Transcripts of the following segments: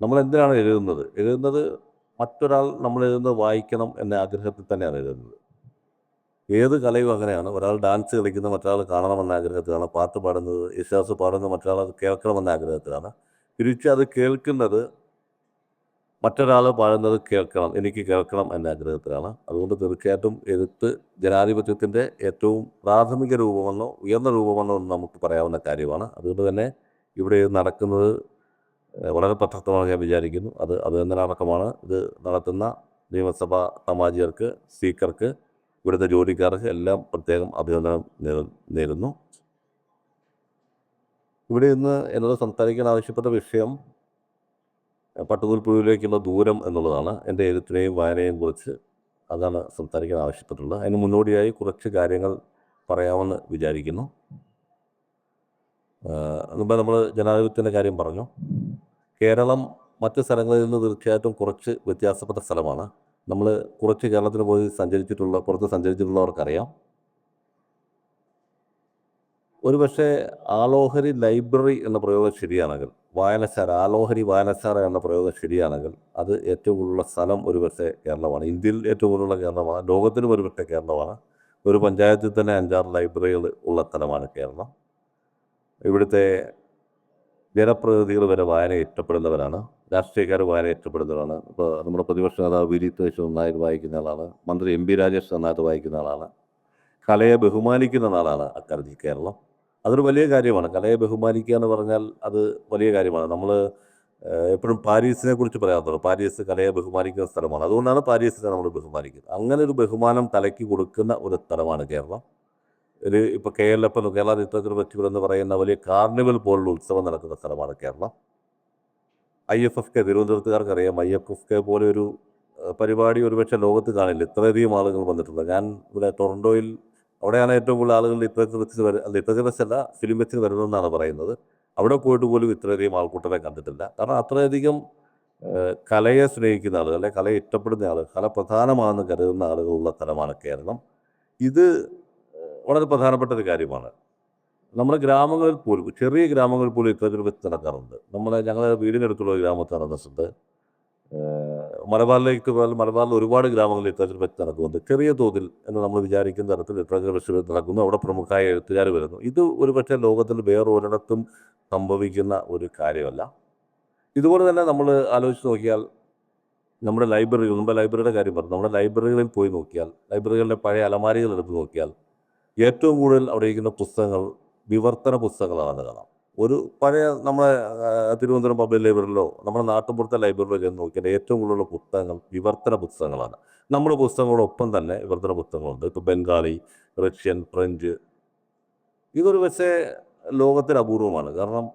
നമ്മളെന്തിനാണ് എഴുതുന്നത്? എഴുതുന്നത് മറ്റൊരാൾ നമ്മളെഴുതുന്നത് വായിക്കണം എന്ന ആഗ്രഹത്തിൽ തന്നെയാണ് എഴുതുന്നത്. ഏത് കലയും അങ്ങനെയാണ്. ഒരാൾ ഡാൻസ് കളിക്കുന്നത് മറ്റൊരാൾ കാണണമെന്ന ആഗ്രഹത്തിലാണ്. പാട്ട് പാടുന്നത് യേശുദാസ് പാടുന്നത് മറ്റൊരാൾ അത് കേൾക്കണമെന്ന ആഗ്രഹത്തിലാണ്. തിരിച്ച് അത് കേൾക്കുന്നത് മറ്റൊരാൾ പാടുന്നത് കേൾക്കണം, എനിക്ക് കേൾക്കണം എന്ന ആഗ്രഹത്തിലാണ്. അതുകൊണ്ട് തീർച്ചയായിട്ടും എഴുത്ത് ജനാധിപത്യത്തിൻ്റെ ഏറ്റവും പ്രാഥമിക രൂപമെന്നോ ഉയർന്ന രൂപമെന്നോ എന്ന് നമുക്ക് പറയാവുന്ന കാര്യമാണ്. അതുകൊണ്ട് തന്നെ ഇവിടെ ഇത് നടക്കുന്നത് വളരെ പ്രസക്തമാണെന്ന് ഞാൻ വിചാരിക്കുന്നു. അത് അഭിനന്ദനാർഹമാണ്. ഇത് നടത്തുന്ന നിയമസഭാ സാമാജികർക്ക്, സ്പീക്കർക്ക്, ഇവിടുത്തെ ജോലിക്കാർക്ക് എല്ലാം പ്രത്യേകം അഭിനന്ദനം നേരുന്നു. ഇവിടെ ഇന്ന് എന്നോട് സംസാരിക്കാൻ ആവശ്യപ്പെട്ട വിഷയം പട്ടുനൂൽപ്പുഴുവിലേക്കുള്ള ദൂരം എന്നുള്ളതാണ്. എൻ്റെ എഴുത്തിനെയും വായനയെയും കുറിച്ച് അതാണ് സംസാരിക്കാൻ ആവശ്യപ്പെട്ടുള്ളത്. അതിന് മുന്നോടിയായി കുറച്ച് കാര്യങ്ങൾ പറയാമെന്ന് വിചാരിക്കുന്നു. മുമ്പ് നമ്മൾ ജനാധിപത്യത്തിൻ്റെ കാര്യം പറഞ്ഞു. കേരളം മറ്റ് സ്ഥലങ്ങളിൽ നിന്ന് തീർച്ചയായിട്ടും കുറച്ച് വ്യത്യാസപ്പെട്ട സ്ഥലമാണ്. നമ്മൾ കുറച്ച് കേരളത്തിന് പോയി പുറത്ത് സഞ്ചരിച്ചിട്ടുള്ളവർക്കറിയാം. ഒരുപക്ഷെ ആലോഹരി ലൈബ്രറി എന്ന പ്രയോഗം ശരിയാണെങ്കിൽ, ആലോഹരി വായനശാല എന്ന പ്രയോഗം ശരിയാണെങ്കിൽ അത് ഏറ്റവും കൂടുതലുള്ള സ്ഥലം ഒരുപക്ഷെ കേരളമാണ്. ഇന്ത്യയിൽ ഏറ്റവും കൂടുതലുള്ള കേരളമാണ്. ലോകത്തിനും ഒരുപക്ഷെ കേരളമാണ്. ഒരു പഞ്ചായത്തിൽ തന്നെ 5-6 ലൈബ്രറികൾ ഉള്ള സ്ഥലമാണ് കേരളം. ഇവിടുത്തെ ജനപ്രതിനിധികൾ വരെ വായന ഇഷ്ടപ്പെടുന്നവരാണ്. രാഷ്ട്രീയക്കാർ വായന ഇഷ്ടപ്പെടുന്നവരാണ്. ഇപ്പോൾ നമ്മുടെ പ്രതിപക്ഷ നേതാവ് വി ഡി സതീശൻ നന്നായിട്ട് വായിക്കുന്ന ആളാണ്. മന്ത്രി എം പി രാജേഷ് നന്നായിട്ട് വായിക്കുന്ന ആളാണ്. കലയെ ബഹുമാനിക്കുന്ന നാടാണ് അക്കാര്യത്തിൽ കേരളം. അതൊരു വലിയ കാര്യമാണ്. കലയെ ബഹുമാനിക്കുക എന്ന് പറഞ്ഞാൽ അത് വലിയ കാര്യമാണ്. നമ്മൾ എപ്പോഴും പാരീസിനെ കുറിച്ച് പറയാറുണ്ട്. പാരീസ് കലയെ ബഹുമാനിക്കുന്ന സ്ഥലമാണ്. അതുകൊണ്ടാണ് പാരീസിനെ നമ്മൾ ബഹുമാനിക്കുന്നത്. അങ്ങനെ ഒരു ബഹുമാനം കലയ്ക്ക് കൊടുക്കുന്ന ഒരു സ്ഥലമാണ് കേരളം. ഇപ്പോൾ KLF കേരള ലിറ്ററേച്ചർ ഫെസ്റ്റിവൽ എന്ന് പറയുന്ന വലിയ കാർണിവൽ പോലുള്ള ഉത്സവം നടക്കുന്ന സ്ഥലമാണ് കേരളം. IFFK തിരുവനന്തപുരത്തുകാർക്കറിയാം. IFFK പോലെ ഒരു പരിപാടി ഒരുപക്ഷെ ലോകത്ത് കാണില്ല. ഇത്രയധികം ആളുകൾ വന്നിട്ടുണ്ട്. ഞാൻ ഇവിടെ ടൊറൻറ്റോയിൽ, അവിടെയാണ് ഏറ്റവും കൂടുതൽ ആളുകൾ ലിറ്ററേച്ചർ ഫെസ്റ്റ് അല്ല, ഫിലിം ഫെസ്റ്റിന് വരുന്നതെന്നാണ് പറയുന്നത്. അവിടെ പോയിട്ട് പോലും ഇത്രയധികം ആൾക്കൂട്ടത്തെ കണ്ടിട്ടില്ല. കാരണം അത്രയധികം കലയെ സ്നേഹിക്കുന്ന ആളുകൾ, അല്ലെങ്കിൽ കലയെ ഇഷ്ടപ്പെടുന്ന ആളുകൾ, കല പ്രധാനമാണെന്ന് കരുതുന്ന ആളുകളുള്ള സ്ഥലമാണ് കേരളം. ഇത് വളരെ പ്രധാനപ്പെട്ട ഒരു കാര്യമാണ്. നമ്മുടെ ഗ്രാമങ്ങളിൽ പോലും, ചെറിയ ഗ്രാമങ്ങളിൽ പോലും ലിറ്ററേച്ചർ ഫെസ്റ്റ് നടക്കാറുണ്ട്. ഞങ്ങളുടെ വീടിനടുത്തുള്ള ഒരു ഗ്രാമത്തിൽ നടന്നിട്ടുണ്ട്. മലബാറിൽ ഒരുപാട് ഗ്രാമങ്ങളിൽ ലിറ്ററേച്ചർ ഫെസ്റ്റ് നടക്കുന്നുണ്ട്. ചെറിയ തോതിൽ എന്ന് നമ്മൾ വിചാരിക്കുന്ന തരത്തിൽ ലിറ്ററേച്ചർ ഫെസ്റ്റിവൽ നടക്കുന്നു. അവിടെ പ്രമുഖമായ എഴുത്തുകാർ വരുന്നു. ഇത് ഒരുപക്ഷെ ലോകത്തിൽ വേറൊരിടത്തും സംഭവിക്കുന്ന ഒരു കാര്യമല്ല. ഇതുപോലെ തന്നെ നമ്മൾ ആലോചിച്ച് നോക്കിയാൽ നമ്മുടെ ലൈബ്രറിയുടെ കാര്യം പറഞ്ഞു. നമ്മുടെ ലൈബ്രറികളിൽ പോയി നോക്കിയാൽ, ലൈബ്രറികളിലെ പഴയ അലമാരികൾ എടുത്ത് നോക്കിയാൽ ഏറ്റവും കൂടുതൽ അവിടെ ഇരിക്കുന്ന പുസ്തകങ്ങൾ വിവർത്തന പുസ്തകങ്ങളാണെന്ന് കാണാം. ഒരു പഴയ നമ്മുടെ തിരുവനന്തപുരം പബ്ലിക് ലൈബ്രറിയിലോ നമ്മുടെ നാട്ടുമ്പുറത്തെ ലൈബ്രറിയിലോ ചെന്ന് നോക്കിയാൽ ഏറ്റവും കൂടുതലുള്ള പുസ്തകങ്ങൾ വിവർത്തന പുസ്തകങ്ങളാണ്. നമ്മുടെ പുസ്തകങ്ങളോടൊപ്പം തന്നെ വിവർത്തന പുസ്തകങ്ങളുണ്ട്. ഇപ്പോൾ ബംഗാളി, റഷ്യൻ, ഫ്രഞ്ച്. ഇതൊരു പക്ഷേ ലോകത്തിൽ അപൂർവമാണ്. കാരണം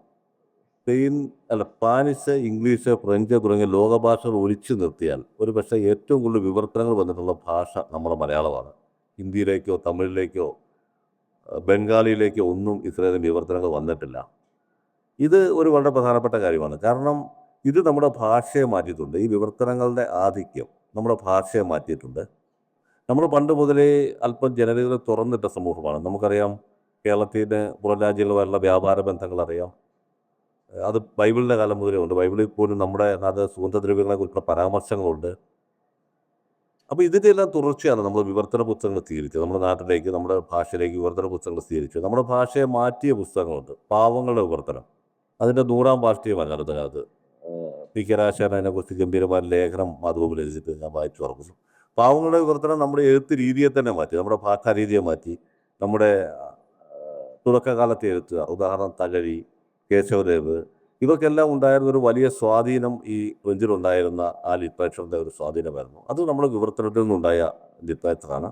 സ്പാനിഷ്, ഇംഗ്ലീഷ്, ഫ്രഞ്ച് തുടങ്ങിയ ലോകഭാഷകൾ ഒഴിച്ചു നിർത്തിയാൽ ഒരു പക്ഷേ ഏറ്റവും കൂടുതൽ വിവർത്തനങ്ങൾ വന്നിട്ടുള്ള ഭാഷ നമ്മുടെ മലയാളമാണ്. ഹിന്ദിയിലേക്കോ തമിഴിലേക്കോ ബംഗാളിയിലേക്കോ ഒന്നും ഇത്രയധികം വിവർത്തനങ്ങൾ വന്നിട്ടില്ല. ഇത് ഒരു വളരെ പ്രധാനപ്പെട്ട കാര്യമാണ്. കാരണം ഇത് നമ്മുടെ ഭാഷയെ മാറ്റിയിട്ടുണ്ട്. ഈ വിവർത്തനങ്ങളുടെ ആധിക്യം നമ്മുടെ ഭാഷയെ മാറ്റിയിട്ടുണ്ട്. നമ്മൾ പണ്ട് മുതലേ അല്പം ജനതകളെ തുറന്നിട്ട സമൂഹമാണ്. നമുക്കറിയാം, കേരളത്തിന് പുറം രാജ്യങ്ങളുമായുള്ള വ്യാപാര ബന്ധങ്ങൾ അറിയാം. അത് ബൈബിളിൻ്റെ കാലം മുതലേ ഉണ്ട്. ബൈബിളിൽ പോലും നമ്മുടെ സുഗന്ധദ്രവ്യങ്ങളെക്കുറിച്ചുള്ള പരാമർശങ്ങളുണ്ട്. അപ്പോൾ ഇതിൻ്റെ എല്ലാം തുടർച്ചയാണ് നമ്മൾ വിവർത്തന പുസ്തകങ്ങൾ സ്വീകരിച്ചത്. നമ്മുടെ നാട്ടിലേക്ക്, നമ്മുടെ ഭാഷയിലേക്ക് വിവർത്തന പുസ്തകങ്ങൾ സ്വീകരിച്ചത്. നമ്മുടെ ഭാഷയെ മാറ്റിയ പുസ്തകങ്ങളുണ്ട്. പാവങ്ങളുടെ വിവർത്തനം, അതിൻ്റെ 100-ാം വാർഷികമാണ് അടുത്ത കാലത്ത്. PK രാജശേഖരൻ അതിനെക്കുറിച്ച് ഗംഭീരമായ ലേഖനം മാതൃഭൂമിയിൽ എഴുതിയിട്ട് ഞാൻ വായിച്ചു തുറക്കുന്നു. പാവങ്ങളുടെ വിവർത്തനം നമ്മുടെ എഴുത്ത് രീതിയെ തന്നെ മാറ്റി, നമ്മുടെ ഭാഷാ രീതിയെ മാറ്റി. നമ്മുടെ തുടക്കകാലത്തെ എഴുത്തുകാർ, ഉദാഹരണം തകഴി, കേശവദേവ്, ഇവർക്കെല്ലാം ഉണ്ടായിരുന്ന ഒരു വലിയ സ്വാധീനം ഈ ഫ്രഞ്ചിലുണ്ടായിരുന്ന ആ ലിറ്ററേച്ചറിൻ്റെ ഒരു സ്വാധീനമായിരുന്നു. അത് നമ്മുടെ വിവർത്തനത്തിൽ നിന്നുണ്ടായ ലിറ്ററേച്ചറാണ്.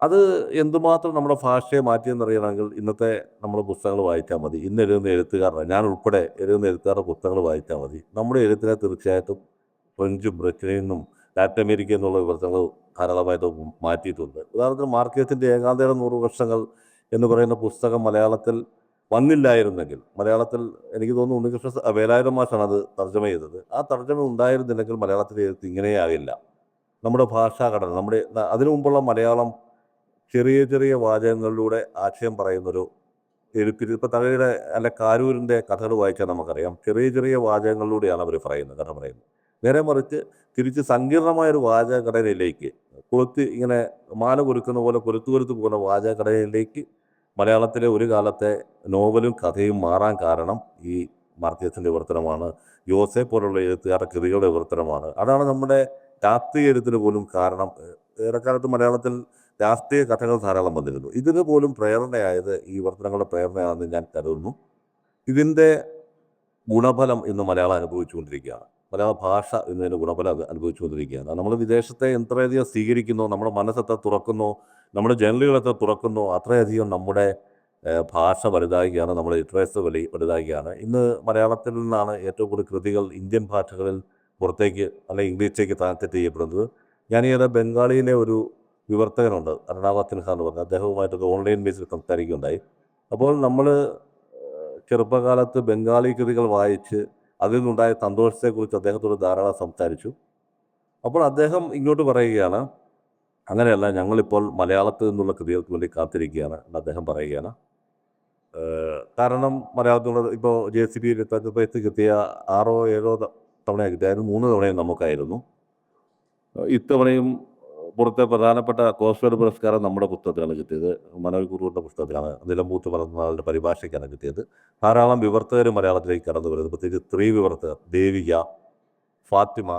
അത് എന്തുമാത്രം നമ്മുടെ ഭാഷയെ മാറ്റിയെന്നറിയണമെങ്കിൽ ഇന്നത്തെ നമ്മുടെ പുസ്തകങ്ങൾ വായിച്ചാൽ മതി. ഇന്ന് എഴുതുന്ന എഴുത്തുകാരുടെ, ഞാൻ ഉൾപ്പെടെ എഴുതുന്ന എഴുത്തുകാരുടെ പുസ്തകങ്ങൾ വായിച്ചാൽ മതി. നമ്മുടെ എഴുത്തിനെ തീർച്ചയായിട്ടും ഫ്രഞ്ചും ബ്രിട്ടനിൽ നിന്നും ലാറ്റിൻ അമേരിക്കയിൽ നിന്നുള്ള വിവർത്തനങ്ങൾ ധാരാളമായിട്ട് മാറ്റിയിട്ടുണ്ട്. ഉദാഹരണത്തിന് മാർക്കേസിൻ്റെ ഏകാന്തയുടെ 100 വർഷങ്ങൾ എന്ന് പറയുന്ന പുസ്തകം മലയാളത്തിൽ വന്നില്ലായിരുന്നെങ്കിൽ, മലയാളത്തിൽ എനിക്ക് തോന്നുന്നു ഉണ്ണികൃഷ്ണ വേലായുധ മാഷാണ് അത് തർജ്ജമ ചെയ്തത്. ആ തർജ്ജമ ഉണ്ടായിരുന്നില്ലെങ്കിൽ മലയാളത്തിലെ എഴുത്ത് ഇങ്ങനെയേ ആകില്ല. നമ്മുടെ ഭാഷാഘടന, അതിനു മുമ്പുള്ള മലയാളം ചെറിയ ചെറിയ വാചകങ്ങളിലൂടെ ആശയം പറയുന്നൊരു എഴുത്തിൽ ഇപ്പോൾ തകഴിയുടെ അല്ല കാരൂരിൻ്റെ കഥകൾ വായിച്ചാൽ നമുക്കറിയാം ചെറിയ ചെറിയ വാചകങ്ങളിലൂടെയാണ് അവർ പറയുന്നത്, കഥ പറയുന്നത്. നേരെ മറിച്ച് തിരിച്ച് സങ്കീർണമായൊരു വാചകഘടനയിലേക്ക് ഇങ്ങനെ മാല കൊരുക്കുന്ന പോലെ കൊരുത്തു പോകുന്ന വാചകഘടനയിലേക്ക് മലയാളത്തിലെ ഒരു കാലത്തെ നോവലും കഥയും മാറാൻ കാരണം ഈ മാർക്വേസിൻ്റെ വിവർത്തനമാണ്. യോസെ പോലുള്ള എഴുത്തുകാരുടെ കൃതികളുടെ വിവർത്തനമാണ്. അതാണ് നമ്മുടെ രാഷ്ട്രീയ എഴുത്തിന് പോലും കാരണം. ഏറെക്കാലത്ത് മലയാളത്തിൽ രാഷ്ട്രീയ കഥകൾ ധാരാളം വന്നിരുന്നു. ഇതിന് പോലും പ്രേരണയായത് ഈ വിവർത്തനങ്ങളുടെ പ്രേരണയാണെന്ന് ഞാൻ കരുതുന്നു. ഇതിൻ്റെ ഗുണഫലം ഇന്ന് മലയാളം അനുഭവിച്ചുകൊണ്ടിരിക്കുകയാണ്. മലയാള ഭാഷ ഇന്നതിൻ്റെ ഗുണഫലം അനുഭവിച്ചുകൊണ്ടിരിക്കുകയാണ്. നമ്മൾ വിദേശത്തെ എത്രയധികം സ്വീകരിക്കുന്നോ, നമ്മുടെ മനസ്സെത്ര തുറക്കുന്നോ, നമ്മുടെ ജനലുകളെത്ര തുറക്കുന്നോ അത്രയധികം നമ്മുടെ ഭാഷ വലുതാകുകയാണ്, നമ്മുടെ ലിറ്ററേച്ചർ വലുതാകുകയാണ്. ഇന്ന് മലയാളത്തിൽ നിന്നാണ് ഏറ്റവും കൂടുതൽ കൃതികൾ ഇന്ത്യൻ ഭാഷകളിൽ പുറത്തേക്ക് അല്ലെങ്കിൽ ഇംഗ്ലീഷിലേക്ക് ട്രാൻസ്ലേറ്റ് ചെയ്യപ്പെടുന്നത്. ഞാനീയിടെ ബംഗാളിയിലെ ഒരു വിവർത്തകനുണ്ട്, അരുണാവാ സിൻഹ എന്ന് പറഞ്ഞ, അദ്ദേഹവുമായിട്ടൊക്കെ ഓൺലൈൻ ബേസിൽ സംസാരിക്കുകയുണ്ടായി. അപ്പോൾ നമ്മൾ ചെറുപ്പകാലത്ത് ബംഗാളി കൃതികൾ വായിച്ച് അതിൽ നിന്നുണ്ടായ സന്തോഷത്തെക്കുറിച്ച് അദ്ദേഹത്തോട് ധാരാളം സംസാരിച്ചു. അപ്പോൾ അദ്ദേഹം ഇങ്ങോട്ട് പറയുകയാണ്, അങ്ങനെയല്ല, ഞങ്ങളിപ്പോൾ മലയാളത്തിൽ നിന്നുള്ള കൃതികൾക്ക് വേണ്ടി കാത്തിരിക്കുകയാണ് എന്ന് അദ്ദേഹം പറയുകയാണ്. കാരണം മലയാളത്തിലുള്ള ഇപ്പോൾ JCB ലിറ്ററേച്ചർ കിട്ടിയ 6 or 7 തവണയാണ് കിട്ടിയത്. 3 തവണയും നമുക്കായിരുന്നു. ഇത്തവണയും പുറത്തെ പ്രധാനപ്പെട്ട കോസ്വേഡ് പുരസ്കാരം നമ്മുടെ പുസ്തകത്തിലാണ് കിട്ടിയത്, മനോജ് കുറുവിൻ്റെ പുസ്തകത്തിലാണ്. നിലമ്പൂത്ത് പറഞ്ഞാളുടെ പരിഭാഷയ്ക്കാണ് കിട്ടിയത്. ധാരാളം വിവർത്തകർ മലയാളത്തിലേക്ക് കടന്നു വരുന്നത്, പ്രത്യേകിച്ച് സ്ത്രീ വിവർത്തകർ, ദേവിക, ഫാത്തിമ,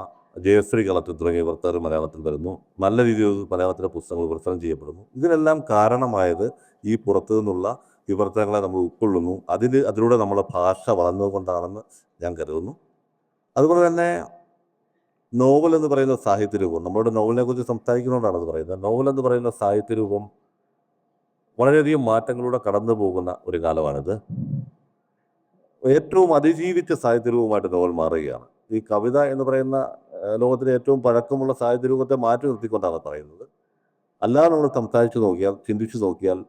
ജയശ്രീ കളത്തിൽ തുടങ്ങിയ വിവർത്തകർ മലയാളത്തിൽ വരുന്നു. നല്ല രീതിയിൽ മലയാളത്തിലെ പുസ്തകങ്ങൾ വിവർത്തനം ചെയ്യപ്പെടുന്നു. ഇതിനെല്ലാം കാരണമായത് ഈ പുറത്തു നിന്നുള്ള വിവർത്തനങ്ങളെ നമ്മൾ ഉൾക്കൊള്ളുന്നു, അതിലൂടെ നമ്മുടെ ഭാഷ വളർന്നുകൊണ്ടാണെന്ന് ഞാൻ കരുതുന്നു. അതുപോലെ തന്നെ നോവൽ എന്ന് പറയുന്ന സാഹിത്യരൂപം, നമ്മുടെ നോവലിനെ കുറിച്ച് സംസാരിക്കുന്നതുകൊണ്ടാണ് അത് പറയുന്നത്. നോവൽ എന്ന് പറയുന്ന സാഹിത്യരൂപം വളരെയധികം മാറ്റങ്ങളിലൂടെ കടന്നു പോകുന്ന ഒരു കാലമാണിത്. ഏറ്റവും അതിജീവിച്ച സാഹിത്യരൂപമായിട്ട് നോവൽ മാറുകയാണ്. ഈ കവിത എന്ന് പറയുന്ന ലോകത്തിലെ ഏറ്റവും പഴക്കമുള്ള സാഹിത്യരൂപത്തെ മാറ്റി നിർത്തിക്കൊണ്ടാണ് പറയുന്നത്. അല്ലാതെ നമ്മൾ സംസാരിച്ചു നോക്കിയാൽ, ചിന്തിച്ചു നോക്കിയാൽ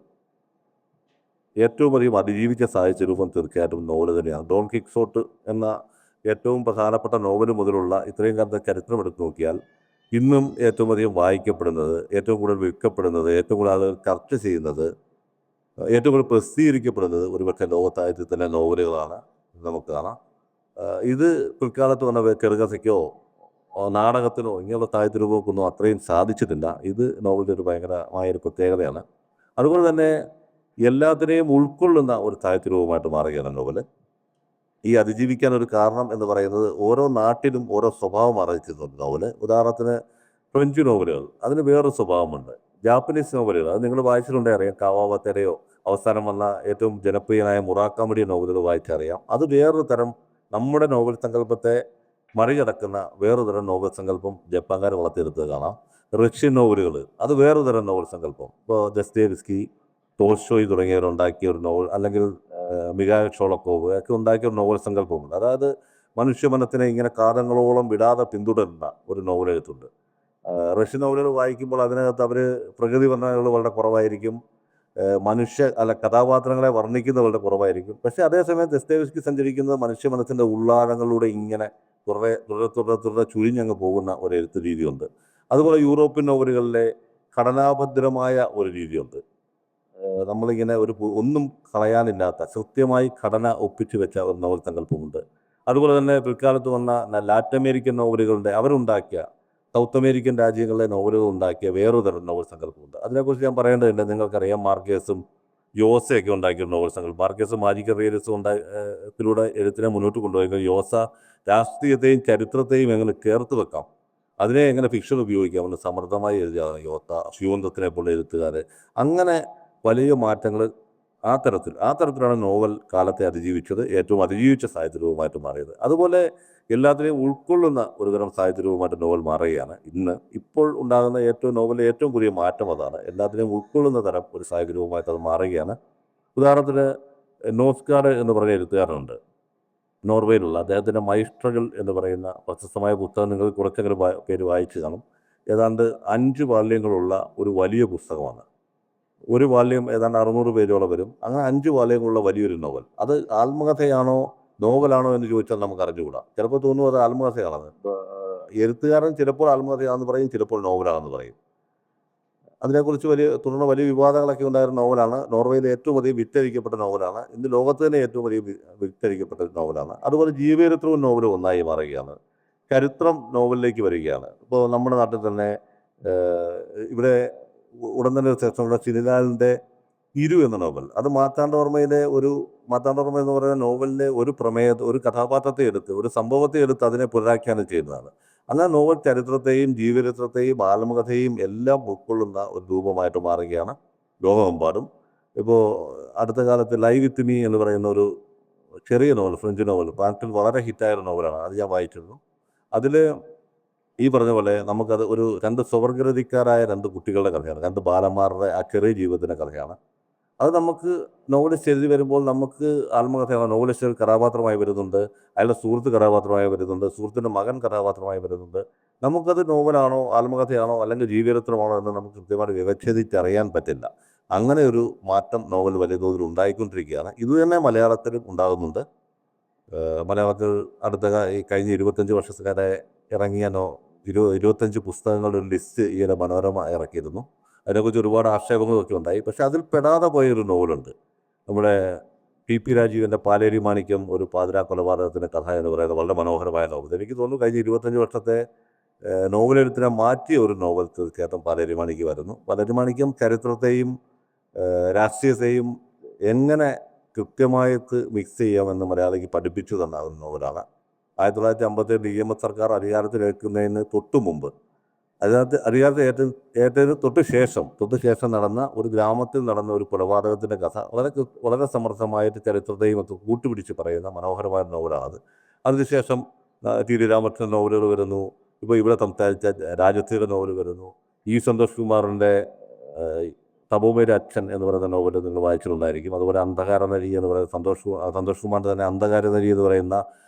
ഏറ്റവും അധികം അതിജീവിച്ച സാഹിത്യരൂപം തീർച്ചയായിട്ടും നോവൽ തന്നെയാണ്. ഡോൺ കിക്സോട്ട് എന്ന ഏറ്റവും പ്രധാനപ്പെട്ട നോവൽ മുതലുള്ള ഇത്രയും കാലത്തെ ചരിത്രം എടുത്തു നോക്കിയാൽ ഇന്നും ഏറ്റവും അധികം വായിക്കപ്പെടുന്നത്, ഏറ്റവും കൂടുതൽ വിൽക്കപ്പെടുന്നത്, ഏറ്റവും കൂടുതൽ ആളുകൾ ചർച്ച ചെയ്യുന്നത്, ഏറ്റവും കൂടുതൽ പ്രസിദ്ധീകരിക്കപ്പെടുന്നത് ഒരുപക്ഷെ ലോകസാഹിത്യത്തിൽ തന്നെ നോവലുകളാണ് നമുക്ക് കാണാം. ഇത് പിൽക്കാലത്ത് വന്ന ചെറുകഥയ്ക്കോ നാടകത്തിനോ ഇങ്ങനെയുള്ള സാഹിത്യരൂപങ്ങൾക്കൊന്നും അത്രയും സാധിച്ചിട്ടില്ല. ഇത് നോവലിൻ്റെ ഒരു ഭയങ്കരമായൊരു പ്രത്യേകതയാണ്. അതുപോലെ തന്നെ എല്ലാത്തിനെയും ഉൾക്കൊള്ളുന്ന ഒരു സാഹിത്യരൂപമായിട്ട് മാറുകയാണ് നോവൽ. ഈ അതിജീവിക്കാൻ ഒരു കാരണം എന്ന് പറയുന്നത് ഓരോ നാട്ടിലും ഓരോ സ്വഭാവം അറിയിച്ചിട്ടുണ്ട് നോവൽ. ഉദാഹരണത്തിന് ഫ്രഞ്ച് നോവലുകൾ, അതിന് വേറൊരു സ്വഭാവമുണ്ട്. ജാപ്പനീസ് നോവലുകൾ, അത് നിങ്ങൾ വായിച്ചിട്ടുണ്ടേ അറിയാം. കാവാവത്തരയോ അവസാനം വന്ന ഏറ്റവും ജനപ്രിയനായ മുറാക്കാമിയുടെ നോവലുകൾ വായിച്ചറിയാം. അത് വേറൊരു തരം, നമ്മുടെ നോവൽ സങ്കല്പത്തെ മറികടക്കുന്ന വേറൊരു തരം നോവൽ സങ്കല്പം ജപ്പാൻകാർ വളർത്തിയെടുത്തത് കാണാം. റഷ്യൻ നോവലുകൾ, അത് വേറൊരു തരം നോവൽ സങ്കല്പം. ഇപ്പോൾ ദസ്തയേവ്സ്കി, ടോൾസ്റ്റോയ് തുടങ്ങിയവരുണ്ടാക്കിയ ഒരു നോവൽ, അല്ലെങ്കിൽ മിഖായിൽ ഷോളക്കോവ് ഒക്കെ ഉണ്ടാക്കിയ ഒരു നോവൽ സങ്കല്പമുണ്ട്. അതായത് മനുഷ്യമനത്തിനെ ഇങ്ങനെ കാലങ്ങളോളം വിടാതെ പിന്തുടരുന്ന ഒരു നോവൽ എഴുത്തുണ്ട്. റഷ്യൻ നോവലുകൾ വായിക്കുമ്പോൾ അതിനകത്ത് അവർ പ്രകൃതി വർണ്ണനകൾ വളരെ കുറവായിരിക്കും, കഥാപാത്രങ്ങളെ വർണ്ണിക്കുന്നത് വളരെ കുറവായിരിക്കും. പക്ഷേ അതേസമയം ദസ്തയേവ്സ്കി സഞ്ചരിക്കുന്നത് മനുഷ്യ മനസ്സിൻ്റെ ഉള്ളാഴങ്ങളിലൂടെ ഇങ്ങനെ തുടരെ ചുഴിഞ്ഞങ്ങ് പോകുന്ന ഒരു എഴുത്ത് രീതിയുണ്ട്. അതുപോലെ യൂറോപ്യൻ നോവലുകളിലെ ഘടനാഭദ്രമായ ഒരു രീതിയുണ്ട്. നമ്മളിങ്ങനെ ഒന്നും കളയാനില്ലാത്ത കൃത്യമായി ഘടന ഒപ്പിച്ചു വെച്ച ഒരു നോവൽ സങ്കല്പമുണ്ട്. അതുപോലെ തന്നെ പിൽക്കാലത്ത് വന്ന ലാറ്റിൻ അമേരിക്കൻ നോവലുകളുടെ അവരുണ്ടാക്കിയ, സൗത്ത് അമേരിക്കൻ രാജ്യങ്ങളിലെ നോവലുകൾ ഉണ്ടാക്കിയ വേറൊരു തരം നോവൽ സങ്കല്പമുണ്ട്. അതിനെക്കുറിച്ച് ഞാൻ പറയേണ്ടതില്ല. നിങ്ങൾക്കറിയാം, മാർക്കേസും യോസയൊക്കെ ഉണ്ടാക്കിയ നോവൽ സങ്കല്പം. മാർക്കേസ് മാജിക്കൽ റിയലിസം ത്തിലൂടെ എഴുത്തിനെ മുന്നോട്ട് കൊണ്ടുപോയി. യോസ രാഷ്ട്രീയത്തെയും ചരിത്രത്തെയും എങ്ങനെ ചേർത്ത് വെക്കാം, അതിനെ എങ്ങനെ ഫിക്ഷൻ ഉപയോഗിക്കാം എന്ന് സമർത്ഥമായി എഴുതിയാണ് യോസ. ഫ്യൂന്തത്തിനെ പോലെ എഴുത്തുകാർ. അങ്ങനെ വലിയ മാറ്റങ്ങൾ ആ തരത്തിലാണ് നോവൽ കാലത്തെ അതിജീവിച്ചത്, ഏറ്റവും അതിജീവിച്ച സാഹിത്യരൂപമായിട്ട് മാറിയത്. അതുപോലെ എല്ലാത്തിനെയും ഉൾക്കൊള്ളുന്ന ഒരുതരം സാഹിത്യരൂപമായിട്ട് നോവൽ മാറുകയാണ്. ഇപ്പോൾ ഉണ്ടാകുന്ന നോവലിലെ ഏറ്റവും വലിയ മാറ്റം അതാണ്. എല്ലാത്തിനെയും ഉൾക്കൊള്ളുന്ന തരം ഒരു സാഹിത്യരൂപമായിട്ട് അത് മാറുകയാണ്. ഉദാഹരണത്തിന് നോസ്കാർഡ് എന്ന് പറയുന്ന എഴുത്തുകാരനുണ്ട്, നോർവേയിലുള്ള. അദ്ദേഹത്തിൻ്റെ മൈസ്ട്രകൾ എന്ന് പറയുന്ന പ്രശസ്തമായ പുസ്തകം നിങ്ങൾ കുറച്ചെങ്കിലും പേര് വായിച്ചു കാണും. ഏതാണ്ട് 5 വാല്യങ്ങളുള്ള ഒരു വലിയ പുസ്തകമാണ്. ഒരു വാല്യം ഏതാണ്ട് 600 പേജോളം വരും. അങ്ങനെ 5 വാല്യങ്ങളുള്ള വലിയൊരു നോവൽ. അത് ആത്മകഥയാണോ നോവലാണോ എന്ന് ചോദിച്ചാൽ നമുക്ക് അറിഞ്ഞുകൂടാ. ചിലപ്പോൾ തോന്നും അത് ആത്മകഥയാണെന്ന്. എഴുത്തുകാരൻ ചിലപ്പോൾ ആത്മകഥയാണെന്ന് പറയും, ചിലപ്പോൾ നോവലാണെന്ന് പറയും. അതിനെക്കുറിച്ച് തുടർന്ന് വലിയ വിവാദങ്ങളൊക്കെ ഉണ്ടായിരുന്ന നോവലാണ്. നോർവേയിൽ ഏറ്റവും അധികം വിറ്റഴിക്കപ്പെട്ട നോവലാണ്. ഇന്ന് ലോകത്ത് തന്നെ ഏറ്റവും അധികം വിറ്റഴിക്കപ്പെട്ട ഒരു നോവലാണ്. അതുപോലെ ജീവചരിത്രവും നോവലും ഒന്നായി മാറുകയാണ്. ചരിത്രം നോവലിലേക്ക് വരികയാണ്. ഇപ്പോൾ നമ്മുടെ നാട്ടിൽ തന്നെ ഇവിടെ ഉടൻ തന്നെ ഒരു സെക്ഷനുള്ള സിനിലാലിൻ്റെ ഇരു എന്ന നോവൽ, അത് മാർത്താണ്ഡവർമ്മ എന്ന് പറയുന്ന നോവലിലെ ഒരു കഥാപാത്രത്തെ എടുത്ത്, ഒരു സംഭവത്തെ എടുത്ത് അതിനെ പുനരാഖ്യാനം ചെയ്യുന്നതാണ്. അങ്ങനെ നോവൽ ചരിത്രത്തെയും ജീവചരിത്രത്തെയും ആത്മകഥയും എല്ലാം ഉൾക്കൊള്ളുന്ന ഒരു രൂപമായിട്ട് മാറുകയാണ് ലോകമെമ്പാടും. ഇപ്പോൾ അടുത്ത കാലത്ത് ലൈവ് വിത്ത് മീ എന്ന് പറയുന്ന ഒരു ചെറിയ നോവൽ, ഫ്രഞ്ച് നോവൽ, ഫ്രാൻസിൽ വളരെ ഹിറ്റായ ഒരു നോവലാണ്. അത് ഞാൻ വായിച്ചിരുന്നു. അതിൽ ഈ പറഞ്ഞ പോലെ നമുക്കത് രണ്ട് സ്വവർഗരതിക്കാരായ രണ്ട് കുട്ടികളുടെ കഥയാണ്, രണ്ട് ബാലന്മാരുടെ ആ ചെറിയ ജീവിതത്തിൻ്റെ കഥയാണ്. അത് നമുക്ക് നോവലിസ്റ്റ് എഴുതി വരുമ്പോൾ നമുക്ക് ആത്മകഥയാണ്. നോവലിസ്റ്റ് കഥാപാത്രമായി വരുന്നുണ്ട്, അയാളുടെ സുഹൃത്ത് കഥാപാത്രമായി വരുന്നുണ്ട്, സുഹൃത്തിൻ്റെ മകൻ കഥാപാത്രമായി വരുന്നുണ്ട്. നമുക്കത് നോവലാണോ ആത്മകഥയാണോ അല്ലെങ്കിൽ ജീവചരിത്രമാണോ എന്ന് നമുക്ക് കൃത്യമായിട്ട് വിവച്ഛേദിച്ചറിയാൻ പറ്റില്ല. അങ്ങനെ ഒരു മാറ്റം നോവൽ വലിയ തോതിൽ ഉണ്ടായിക്കൊണ്ടിരിക്കുകയാണ്. ഇതുതന്നെ മലയാളത്തിലും ഉണ്ടാകുന്നുണ്ട്. മലയാളത്തിൽ ഈ കഴിഞ്ഞ 25 വർഷത്തിനിടെ ഇറങ്ങിയ 25 പുസ്തകങ്ങളുടെ ഒരു ലിസ്റ്റ് ഈയിടെ മനോരമ ഇറക്കിയിരുന്നു. അതിനെക്കുറിച്ച് ഒരുപാട് ആക്ഷേപങ്ങളൊക്കെ ഉണ്ടായി. പക്ഷെ അതിൽ പെടാതെ പോയൊരു നോവലുണ്ട്. നമ്മുടെ പി രാജീവൻ്റെ പാലേരി മാണിക്യം ഒരു പാതിരാ കൊലപാതകത്തിൻ്റെ കഥ എന്ന് പറയുന്നത് വളരെ മനോഹരമായ നോവൽ. എനിക്ക് തോന്നുന്നു കഴിഞ്ഞ 25 വർഷത്തെ നോവലെഴുത്തിനെ മാറ്റിയ ഒരു നോവൽ തീർച്ചയായിട്ടും പാലേരി മാണിക്യമായിരുന്നു. പാലേരി മാണിക്യം ചരിത്രത്തെയും രാഷ്ട്രീയത്തെയും എങ്ങനെ കൃത്യമായിട്ട് മിക്സ് ചെയ്യാമെന്ന് മലയാളിക്ക് പഠിപ്പിച്ചു തന്ന ഒരു നോവലാണ്. 1957 DMS സർക്കാർ അധികാരത്തിലേൽക്കുന്നതിന് തൊട്ടു മുമ്പ്, അധികാരത്തിൽ തൊട്ട് ശേഷം നടന്ന ഒരു ഗ്രാമത്തിൽ നടന്ന ഒരു കൊലപാതകത്തിൻ്റെ കഥ വളരെ സമർത്ഥമായിട്ട് ചരിത്രത്തെയും ഒക്കെ കൂട്ടുപിടിച്ച് പറയുന്ന മനോഹരമായ നോവലാണ്. അതിനുശേഷം ടി രാമകൃഷ്ണൻ നോവലുകൾ വരുന്നു. ഇപ്പോൾ ഇവിടെ സംസാരിച്ച രാജശ്രീയുടെ നോവൽ വരുന്നു. സന്തോഷ് കുമാറിൻ്റെ തപോമേരി അച്ഛൻ എന്ന് പറയുന്ന നോവൽ നിങ്ങൾ വായിച്ചിട്ടുണ്ടായിരിക്കും. അതുപോലെ അന്ധകാരനരി എന്ന് പറയുന്ന സന്തോഷ് കുമാറിൻ്റെ തന്നെ അന്ധകാരനരി എന്ന് പറയുന്ന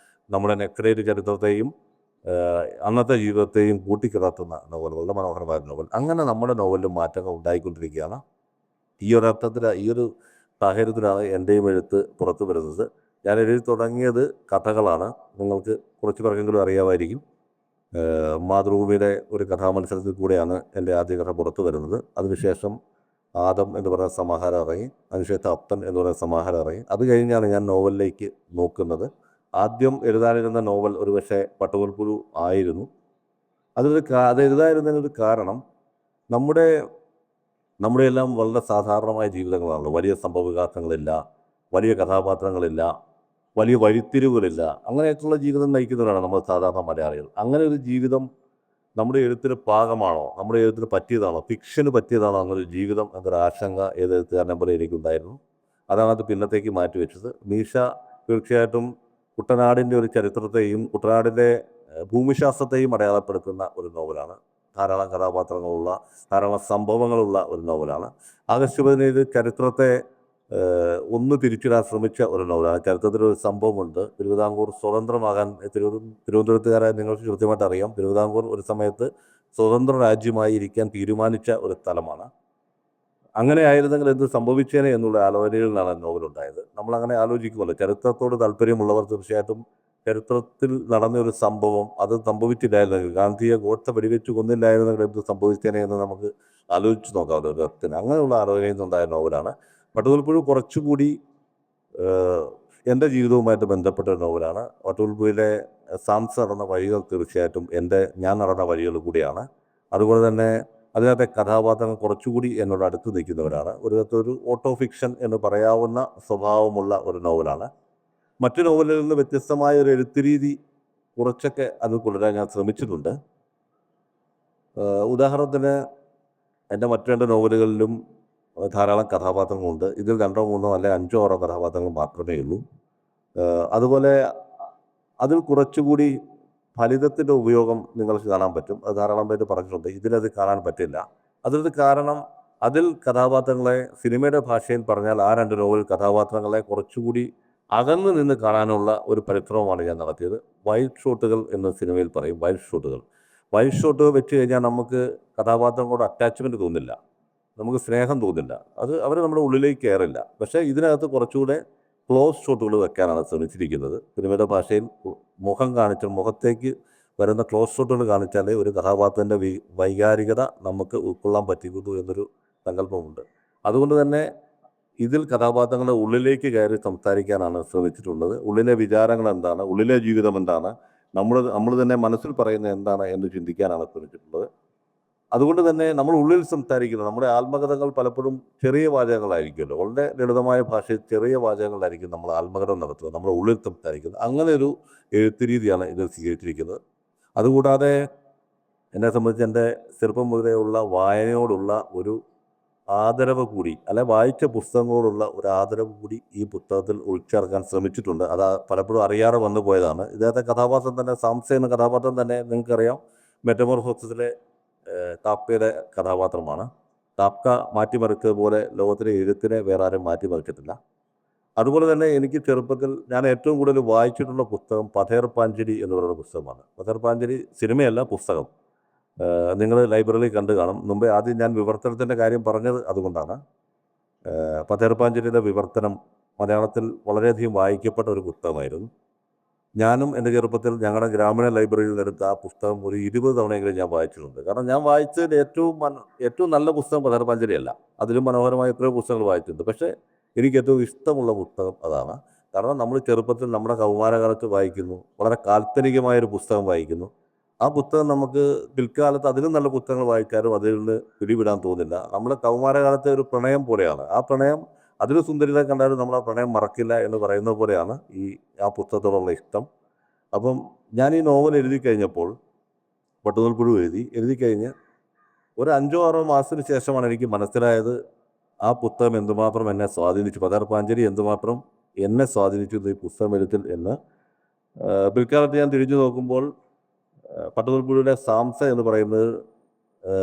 നമ്മുടെ നെക്രേറ്റ് ചരിത്രത്തെയും അന്നത്തെ ജീവിതത്തെയും കൂട്ടിക്കിടത്തുന്ന നോവൽ, വളരെ മനോഹരമായ നോവൽ. അങ്ങനെ നമ്മുടെ നോവലിലും മാറ്റങ്ങൾ ഉണ്ടായിക്കൊണ്ടിരിക്കുകയാണ്. ഈ ഒരു സാഹചര്യത്തിലാണ് എൻ്റെയും എഴുത്ത് പുറത്തു വരുന്നത്. ഞാൻ എഴുതി തുടങ്ങിയത് കഥകളാണ്. നിങ്ങൾക്ക് കുറച്ച് പേർക്കെങ്കിലും അറിയാമായിരിക്കും. മാതൃഭൂമിയുടെ ഒരു കഥാമത്സരത്തിൽ കൂടെയാണ് എൻ്റെ ആദ്യ കഥ പുറത്തു വരുന്നത്. അതിനുശേഷം ആദം എന്ന് പറയുന്ന സമാഹാരം ഇറങ്ങി, അതിനുശേഷം അപ്പൻ എന്ന് പറയുന്ന സമാഹാരം ഇറങ്ങി. അത് കഴിഞ്ഞാണ് ഞാൻ നോവലിലേക്ക് നോക്കുന്നത്. ആദ്യം എഴുതാനിരുന്ന നോവൽ ഒരുപക്ഷെ പട്ടുപോൽപ്പുഴു ആയിരുന്നു. അത് എഴുതാനിരുന്നതിനൊരു കാരണം നമ്മുടെ എല്ലാം വളരെ സാധാരണമായ ജീവിതങ്ങളാണല്ലോ. വലിയ സംഭവവികാസങ്ങളില്ല, വലിയ കഥാപാത്രങ്ങളില്ല, വലിയ വഴിത്തിരിവുകളില്ല. അങ്ങനെയൊക്കെയുള്ള ജീവിതം നയിക്കുന്നവരാണ് നമ്മൾ സാധാരണ മലയാളികൾ. അങ്ങനെ ഒരു ജീവിതം നമ്മുടെ എഴുത്തിന് പാകമാണോ, നമ്മുടെ എഴുത്തിന് പറ്റിയതാണോ, ഫിക്ഷന് പറ്റിയതാണോ അങ്ങനൊരു ജീവിതം എന്നൊരു ആശങ്ക ഏത് എഴുത്തുകാരനെ പോലെ എനിക്കുണ്ടായിരുന്നു. അതാണ് അത് പിന്നത്തേക്ക് മാറ്റിവെച്ചത്. മീശ തീർച്ചയായിട്ടും കുട്ടനാടിൻ്റെ ഒരു ചരിത്രത്തെയും കുട്ടനാടിൻ്റെ ഭൂമിശാസ്ത്രത്തെയും അടയാളപ്പെടുത്തുന്ന ഒരു നോവലാണ്. ധാരാളം കഥാപാത്രങ്ങളുള്ള, ധാരാളം സംഭവങ്ങളുള്ള ഒരു നോവലാണ്. ആഗസ്റ്റ് 17 ചരിത്രത്തെ ഒന്ന് തിരിച്ചിടാൻ ശ്രമിച്ച ഒരു നോവലാണ്. ചരിത്രത്തിലൊരു സംഭവമുണ്ട്. തിരുവിതാംകൂർ സ്വതന്ത്രമാകാൻ തിരുവനന്തപുരത്തുകാരായ നിങ്ങൾക്ക് കൃത്യമായിട്ട് അറിയാം, തിരുവിതാംകൂർ ഒരു സമയത്ത് സ്വതന്ത്ര രാജ്യമായി ഇരിക്കാൻ തീരുമാനിച്ച ഒരു സ്ഥലമാണ്. അങ്ങനെ ആയിരുന്നെങ്കിൽ എന്ത് സംഭവിച്ചേനെ എന്നുള്ള ആലോചനയിൽ നിന്നാണ് നോവലുണ്ടായത്. നമ്മളങ്ങനെ ആലോചിക്കുമല്ലോ. ചരിത്രത്തോട് താല്പര്യമുള്ളവർ തീർച്ചയായിട്ടും ചരിത്രത്തിൽ നടന്ന ഒരു സംഭവം അത് സംഭവിച്ചില്ലായിരുന്നെങ്കിൽ, ഗാന്ധിയെ ഗോഡ്സെ വെടിവെച്ച് കൊന്നില്ലായിരുന്നെങ്കിൽ എന്ത് സംഭവിച്ചേനെ എന്ന് നമുക്ക് ആലോചിച്ച് നോക്കാമല്ലോ ഒരു അർത്ഥത്തിന്. അങ്ങനെയുള്ള ആലോചനയിൽ നിന്നുണ്ടായ നോവലാണ് പട്ടുതോൽപ്പുഴ. കുറച്ചുകൂടി എൻ്റെ ജീവിതവുമായിട്ട് ബന്ധപ്പെട്ട ഒരു നോവലാണ്. പട്ടുതോൽപ്പുഴയിലെ സാംസ് നടന്ന വഴികൾ തീർച്ചയായിട്ടും ഞാൻ നടന്ന വഴികൾ കൂടിയാണ്. അതുപോലെ തന്നെ അതിനകത്തെ കഥാപാത്രങ്ങൾ കുറച്ചുകൂടി എന്നോട് അടുത്ത് നിൽക്കുന്നവരാണ്. ഒരു ഓട്ടോ ഫിക്ഷൻ എന്ന് പറയാവുന്ന സ്വഭാവമുള്ള ഒരു നോവലാണ്. മറ്റു നോവലുകളിൽ നിന്ന് വ്യത്യസ്തമായ ഒരു എഴുത്തുരീതി കുറച്ചൊക്കെ അത് കൊണ്ടുവരാൻ ഞാൻ ശ്രമിച്ചിട്ടുണ്ട്. ഉദാഹരണത്തിന് എൻ്റെ മറ്റു 2 നോവലുകളിലും ധാരാളം കഥാപാത്രങ്ങളുണ്ട്. ഇതിൽ 2 3 അല്ലെങ്കിൽ 5 6 കഥാപാത്രങ്ങൾ മാത്രമേ ഉള്ളൂ. അതുപോലെ അതിൽ കുറച്ചുകൂടി ഫലിതത്തിൻ്റെ ഉപയോഗം നിങ്ങൾക്ക് കാണാൻ പറ്റും. അത് ധാരാളം പേര് പറഞ്ഞിട്ടുണ്ട്. ഇതിലത് കാണാൻ പറ്റില്ല. അതിലൊരു കാരണം, അതിൽ കഥാപാത്രങ്ങളെ സിനിമയുടെ ഭാഷയിൽ പറഞ്ഞാൽ ആ 2 നോവൽ കഥാപാത്രങ്ങളെ കുറച്ചുകൂടി അകന്നു നിന്ന് കാണാനുള്ള ഒരു പരിശ്രമമാണ് ഞാൻ നടത്തിയത്. വൈൽഡ് ഷോട്ടുകൾ എന്ന് സിനിമയിൽ പറയും. വൈൽഡ് ഷോട്ടുകൾ വെച്ച് കഴിഞ്ഞാൽ നമുക്ക് കഥാപാത്രങ്ങളോട് അറ്റാച്ച്മെൻറ്റ് തോന്നില്ല, നമുക്ക് സ്നേഹം തോന്നില്ല, അവർ നമ്മുടെ ഉള്ളിലേക്ക് കയറില്ല. പക്ഷേ ഇതിനകത്ത് കുറച്ചുകൂടെ ക്ലോസ് ഷോട്ടുകൾ വെക്കാനാണ് ശ്രമിച്ചിരിക്കുന്നത്. സിനിമയുടെ ഭാഷയിൽ മുഖത്തേക്ക് വരുന്ന ക്ലോസ് ഷോട്ടുകൾ കാണിച്ചാലേ ഒരു കഥാപാത്രത്തിൻ്റെ വൈകാരികത നമുക്ക് ഉൾക്കൊള്ളാൻ പറ്റുള്ളൂ എന്നൊരു സങ്കല്പമുണ്ട്. അതുകൊണ്ട് തന്നെ ഇതിൽ കഥാപാത്രങ്ങളുടെ ഉള്ളിലേക്ക് കയറി സംസാരിക്കാനാണ് ശ്രമിച്ചിട്ടുള്ളത്. ഉള്ളിലെ വിചാരങ്ങൾ എന്താണ്, ഉള്ളിലെ ജീവിതം എന്താണ്, നമ്മൾ തന്നെ മനസ്സിൽ പറയുന്നത് എന്താണ് എന്ന് ചിന്തിക്കാനാണ് ശ്രമിച്ചിട്ടുള്ളത്. അതുകൊണ്ട് തന്നെ നമ്മൾ ഉള്ളിൽ സംസാരിക്കുന്നത് നമ്മുടെ ആത്മകഥകൾ പലപ്പോഴും ചെറിയ വാചകങ്ങളായിരിക്കുമല്ലോ. വളരെ ലളിതമായ ഭാഷയിൽ ചെറിയ വാചകങ്ങളായിരിക്കും നമ്മൾ ആത്മകഥ നടത്തുക, നമ്മുടെ ഉള്ളിൽ സംസാരിക്കുന്നത്. അങ്ങനെ ഒരു എഴുത്ത് രീതിയാണ് ഇത് സ്വീകരിച്ചിരിക്കുന്നത്. അതുകൂടാതെ എന്നെ സംബന്ധിച്ച് എൻ്റെ ചെറുപ്പം മുതലേ ഉള്ള വായനയോടുള്ള ഒരു ആദരവ് കൂടി, അല്ലെ വായിച്ച പുസ്തകങ്ങളോടുള്ള ഒരു ആദരവ് കൂടി ഈ പുസ്തകത്തിൽ ഉൾച്ചേർക്കാൻ ശ്രമിച്ചിട്ടുണ്ട്. അത് പലപ്പോഴും അറിയാതെ വന്നു പോയതാണ്. ഇദ്ദേഹത്തെ കഥാപാത്രം തന്നെ, സാംസ എന്ന കഥാപാത്രം തന്നെ നിങ്ങൾക്കറിയാം, മെറ്റമോർഫോസിസിലെ കാപ്കയുടെ കഥാപാത്രമാണ്. കാപ്ക മാറ്റിമറിച്ചതുപോലെ ലോകത്തിലെ എഴുത്തിനെ വേറെ ആരും മാറ്റിമറിച്ചിട്ടില്ല. അതുപോലെ തന്നെ എനിക്ക് ചെറുപ്പത്തിൽ ഞാൻ ഏറ്റവും കൂടുതൽ വായിച്ചിട്ടുള്ള പുസ്തകം പഥേർ പാഞ്ചാലി എന്ന് പറയുന്ന പുസ്തകമാണ്. പഥേർ പാഞ്ചാലി സിനിമയല്ല, പുസ്തകം. നിങ്ങൾ ലൈബ്രറിയിൽ കണ്ടു കാണും. മുമ്പേ ആദ്യം ഞാൻ വിവർത്തനത്തിൻ്റെ കാര്യം പറഞ്ഞത് അതുകൊണ്ടാണ്. പഥേർ പാഞ്ചാലിയുടെ വിവർത്തനം മലയാളത്തിൽ വളരെയധികം വായിക്കപ്പെട്ട ഒരു പുസ്തകമായിരുന്നു. ഞാനും എൻ്റെ ചെറുപ്പത്തിൽ ഞങ്ങളുടെ ഗ്രാമീണ ലൈബ്രറിയിൽ നിന്നെടുത്ത ആ പുസ്തകം ഒരു 20 തവണയെങ്കിലും ഞാൻ വായിച്ചിട്ടുണ്ട്. കാരണം ഞാൻ വായിച്ചതിൽ ഏറ്റവും നല്ല പുസ്തകം പഥേർ പാഞ്ചാലി അല്ല, അതിലും മനോഹരമായ എത്രയോ പുസ്തകങ്ങൾ വായിച്ചിട്ടുണ്ട്. പക്ഷേ എനിക്ക് ഏറ്റവും ഇഷ്ടമുള്ള പുസ്തകം അതാണ്. കാരണം നമ്മൾ ചെറുപ്പത്തിൽ നമ്മുടെ കൗമാരകാലത്ത് വായിക്കുന്നു, വളരെ കാൽപ്പനികമായൊരു പുസ്തകം വായിക്കുന്നു. ആ പുസ്തകം നമുക്ക് പിൽക്കാലത്ത് അതിലും നല്ല പുസ്തകങ്ങൾ വായിച്ചാലും അതിൽ നിന്ന് പിടിവിടാൻ തോന്നില്ല. നമ്മുടെ കൗമാരകാലത്തെ ഒരു പ്രണയം പോലെയാണ്. ആ പ്രണയം അതിൽ സുന്ദരികളെ കണ്ടാലും നമ്മൾ ആ പ്രണയം മറക്കില്ല എന്ന് പറയുന്നത് പോലെയാണ് ആ പുസ്തകത്തോടുള്ള ഇഷ്ടം. അപ്പം ഞാൻ ഈ നോവൽ എഴുതി കഴിഞ്ഞപ്പോൾ, പട്ടുനൂൽപ്പുഴു എഴുതി കഴിഞ്ഞ് ഒരു 5-6 മാസത്തിന് ശേഷമാണ് എനിക്ക് മനസ്സിലായത് ആ പുസ്തകം എന്തുമാത്രം എന്നെ സ്വാധീനിച്ചു, പഥേർ പാഞ്ചാലി എന്തുമാത്രം എന്നെ സ്വാധീനിച്ചു ഈ പുസ്തകം എഴുത്തിൽ എന്ന്. പിൽക്കാലത്ത് ഞാൻ തിരിഞ്ഞു നോക്കുമ്പോൾ പട്ടുനൂൽപ്പുഴുവിലെ സാംസ എന്ന് പറയുന്നത്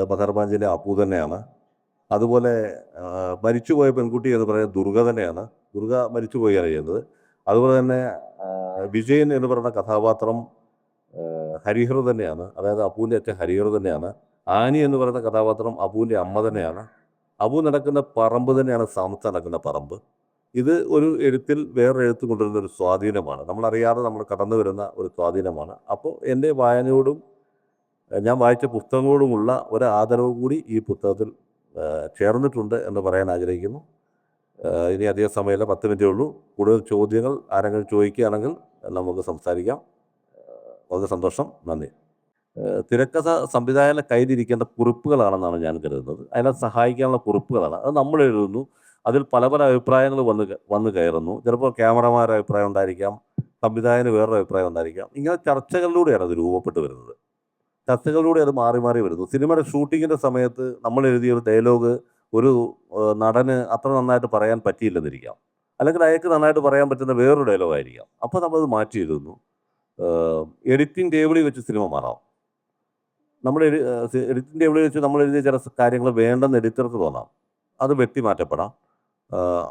പഥേർ പാഞ്ചാലി അപ്പു തന്നെയാണ്. അതുപോലെ മരിച്ചുപോയ പെൺകുട്ടി എന്ന് പറയുന്നത് ദുർഗ തന്നെയാണ്. ദുർഗ മരിച്ചുപോയാണ് ചെയ്യുന്നത്. അതുപോലെ തന്നെ വിജയൻ എന്ന് പറയുന്ന കഥാപാത്രം ഹരിഹർ തന്നെയാണ്, അതായത് അപ്പുവിൻ്റെ അച്ഛൻ ഹരിഹർ തന്നെയാണ്. ആനി എന്ന് പറയുന്ന കഥാപാത്രം അപ്പുവിൻ്റെ അമ്മ തന്നെയാണ്. അപ്പു നടക്കുന്ന പറമ്പ് തന്നെയാണ് സാംസ നടക്കുന്ന പറമ്പ്. ഇത് ഒരു എഴുത്തിൽ വേറൊരു എഴുത്ത് കൊണ്ടുവരുന്ന ഒരു സ്വാധീനമാണ്, നമ്മളറിയാതെ നമ്മൾ കടന്നു വരുന്ന ഒരു സ്വാധീനമാണ്. അപ്പോൾ എൻ്റെ വായനയോടും ഞാൻ വായിച്ച പുസ്തകങ്ങളോടുമുള്ള ഒരു ആദരവ് കൂടി ഈ പുസ്തകത്തിൽ ചേർന്നിട്ടുണ്ട് എന്ന് പറയാൻ ആഗ്രഹിക്കുന്നു. ഇനി അധികം സമയമില്ല, 10 മിനിറ്റേ ഉള്ളൂ. കൂടുതൽ ചോദ്യങ്ങൾ ആരെങ്കിലും ചോദിക്കുകയാണെങ്കിൽ നമുക്ക് സംസാരിക്കാം. വളരെ സന്തോഷം, നന്ദി. തിരക്കഥ സംവിധായകൻ്റെ കയ്യിലിരിക്കേണ്ട കുറിപ്പുകളാണെന്നാണ് ഞാൻ കരുതുന്നത്. അതിനെ സഹായിക്കാനുള്ള കുറിപ്പുകളാണ്. അത് നമ്മൾ എഴുതുന്നു, അതിൽ പല പല അഭിപ്രായങ്ങൾ വന്ന് കയറുന്നു. ചിലപ്പോൾ ക്യാമറമാരുടെ അഭിപ്രായം ഉണ്ടായിരിക്കാം, സംവിധായകന് വേറൊരു അഭിപ്രായം ഉണ്ടായിരിക്കാം. ഇങ്ങനെ ചർച്ചകളിലൂടെയാണ് അത് രൂപപ്പെട്ട് വരുന്നത്. ചർച്ചകളിലൂടെ അത് മാറി മാറി വരുന്നു. സിനിമയുടെ ഷൂട്ടിങ്ങിൻ്റെ സമയത്ത് നമ്മൾ എഴുതിയ ഒരു ഡയലോഗ് ഒരു നടന് അത്ര നന്നായിട്ട് പറയാൻ പറ്റിയില്ലെന്നിരിക്കാം, അല്ലെങ്കിൽ അയാൾക്ക് നന്നായിട്ട് പറയാൻ പറ്റുന്ന വേറൊരു ഡയലോഗ് ആയിരിക്കാം. അപ്പോൾ നമ്മളത് മാറ്റി എഴുതുന്നു. എഡിറ്റിംഗ് ടേബിളിൽ വെച്ച് സിനിമ മാറാം. നമ്മൾ എഡിറ്റിംഗ് ടേബിളിൽ വെച്ച് നമ്മൾ എഴുതിയ ചില കാര്യങ്ങൾ വേണ്ടെന്ന് എഡിറ്റർക്ക് തോന്നാം, അത് വെട്ടി മാറ്റപ്പെടാം.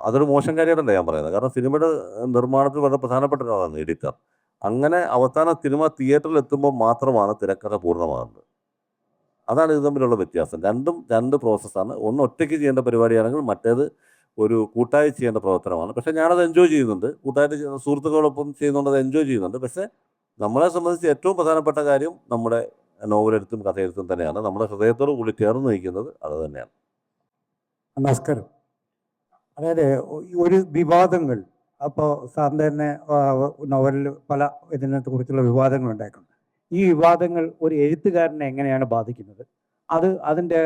അതൊരു മോശം കാര്യമായിട്ടല്ല ഞാൻ പറയുന്നത്. കാരണം സിനിമയുടെ നിർമ്മാണത്തിൽ വളരെ പ്രധാനപ്പെട്ട ഒരാളാണ് എഡിറ്റർ. അങ്ങനെ അവസാന സിനിമ തിയേറ്ററിൽ എത്തുമ്പോൾ മാത്രമാണ് തിരക്കഥ പൂർണ്ണമാകുന്നത്. അതാണ് ഇത് തമ്മിലുള്ള വ്യത്യാസം. രണ്ടും രണ്ട് പ്രോസസ്സാണ്. ഒന്ന് ഒറ്റയ്ക്ക് ചെയ്യേണ്ട പരിപാടിയാണെങ്കിൽ മറ്റേത് ഒരു കൂട്ടായി ചെയ്യേണ്ട പ്രവർത്തനമാണ്. പക്ഷേ ഞാനത് എൻജോയ് ചെയ്യുന്നുണ്ട്, കൂട്ടായിട്ട് സുഹൃത്തുക്കളോടൊപ്പം ചെയ്യുന്നുണ്ട്, അത് എൻജോയ് ചെയ്യുന്നുണ്ട്. പക്ഷേ നമ്മളെ സംബന്ധിച്ച് ഏറ്റവും പ്രധാനപ്പെട്ട കാര്യം നമ്മുടെ നോവലെഴുത്തും കഥയെഴുത്തും തന്നെയാണ്. നമ്മുടെ ഹൃദയത്തോട് കൂടി ചേർന്ന് നിൽക്കുന്നത് അത് തന്നെയാണ്. നമസ്കാരം. അതായത് ഒരു വിവാദങ്ങൾ, അപ്പോൾ സാറിൻ്റെ തന്നെ നോവലിൽ പല ഇതിനെ കുറിച്ചുള്ള വിവാദങ്ങൾ ഉണ്ടായിട്ടുണ്ട്. ഈ വിവാദങ്ങൾ ഒരു എഴുത്തുകാരനെ എങ്ങനെയാണ് ബാധിക്കുന്നത്? അതിൻ്റെ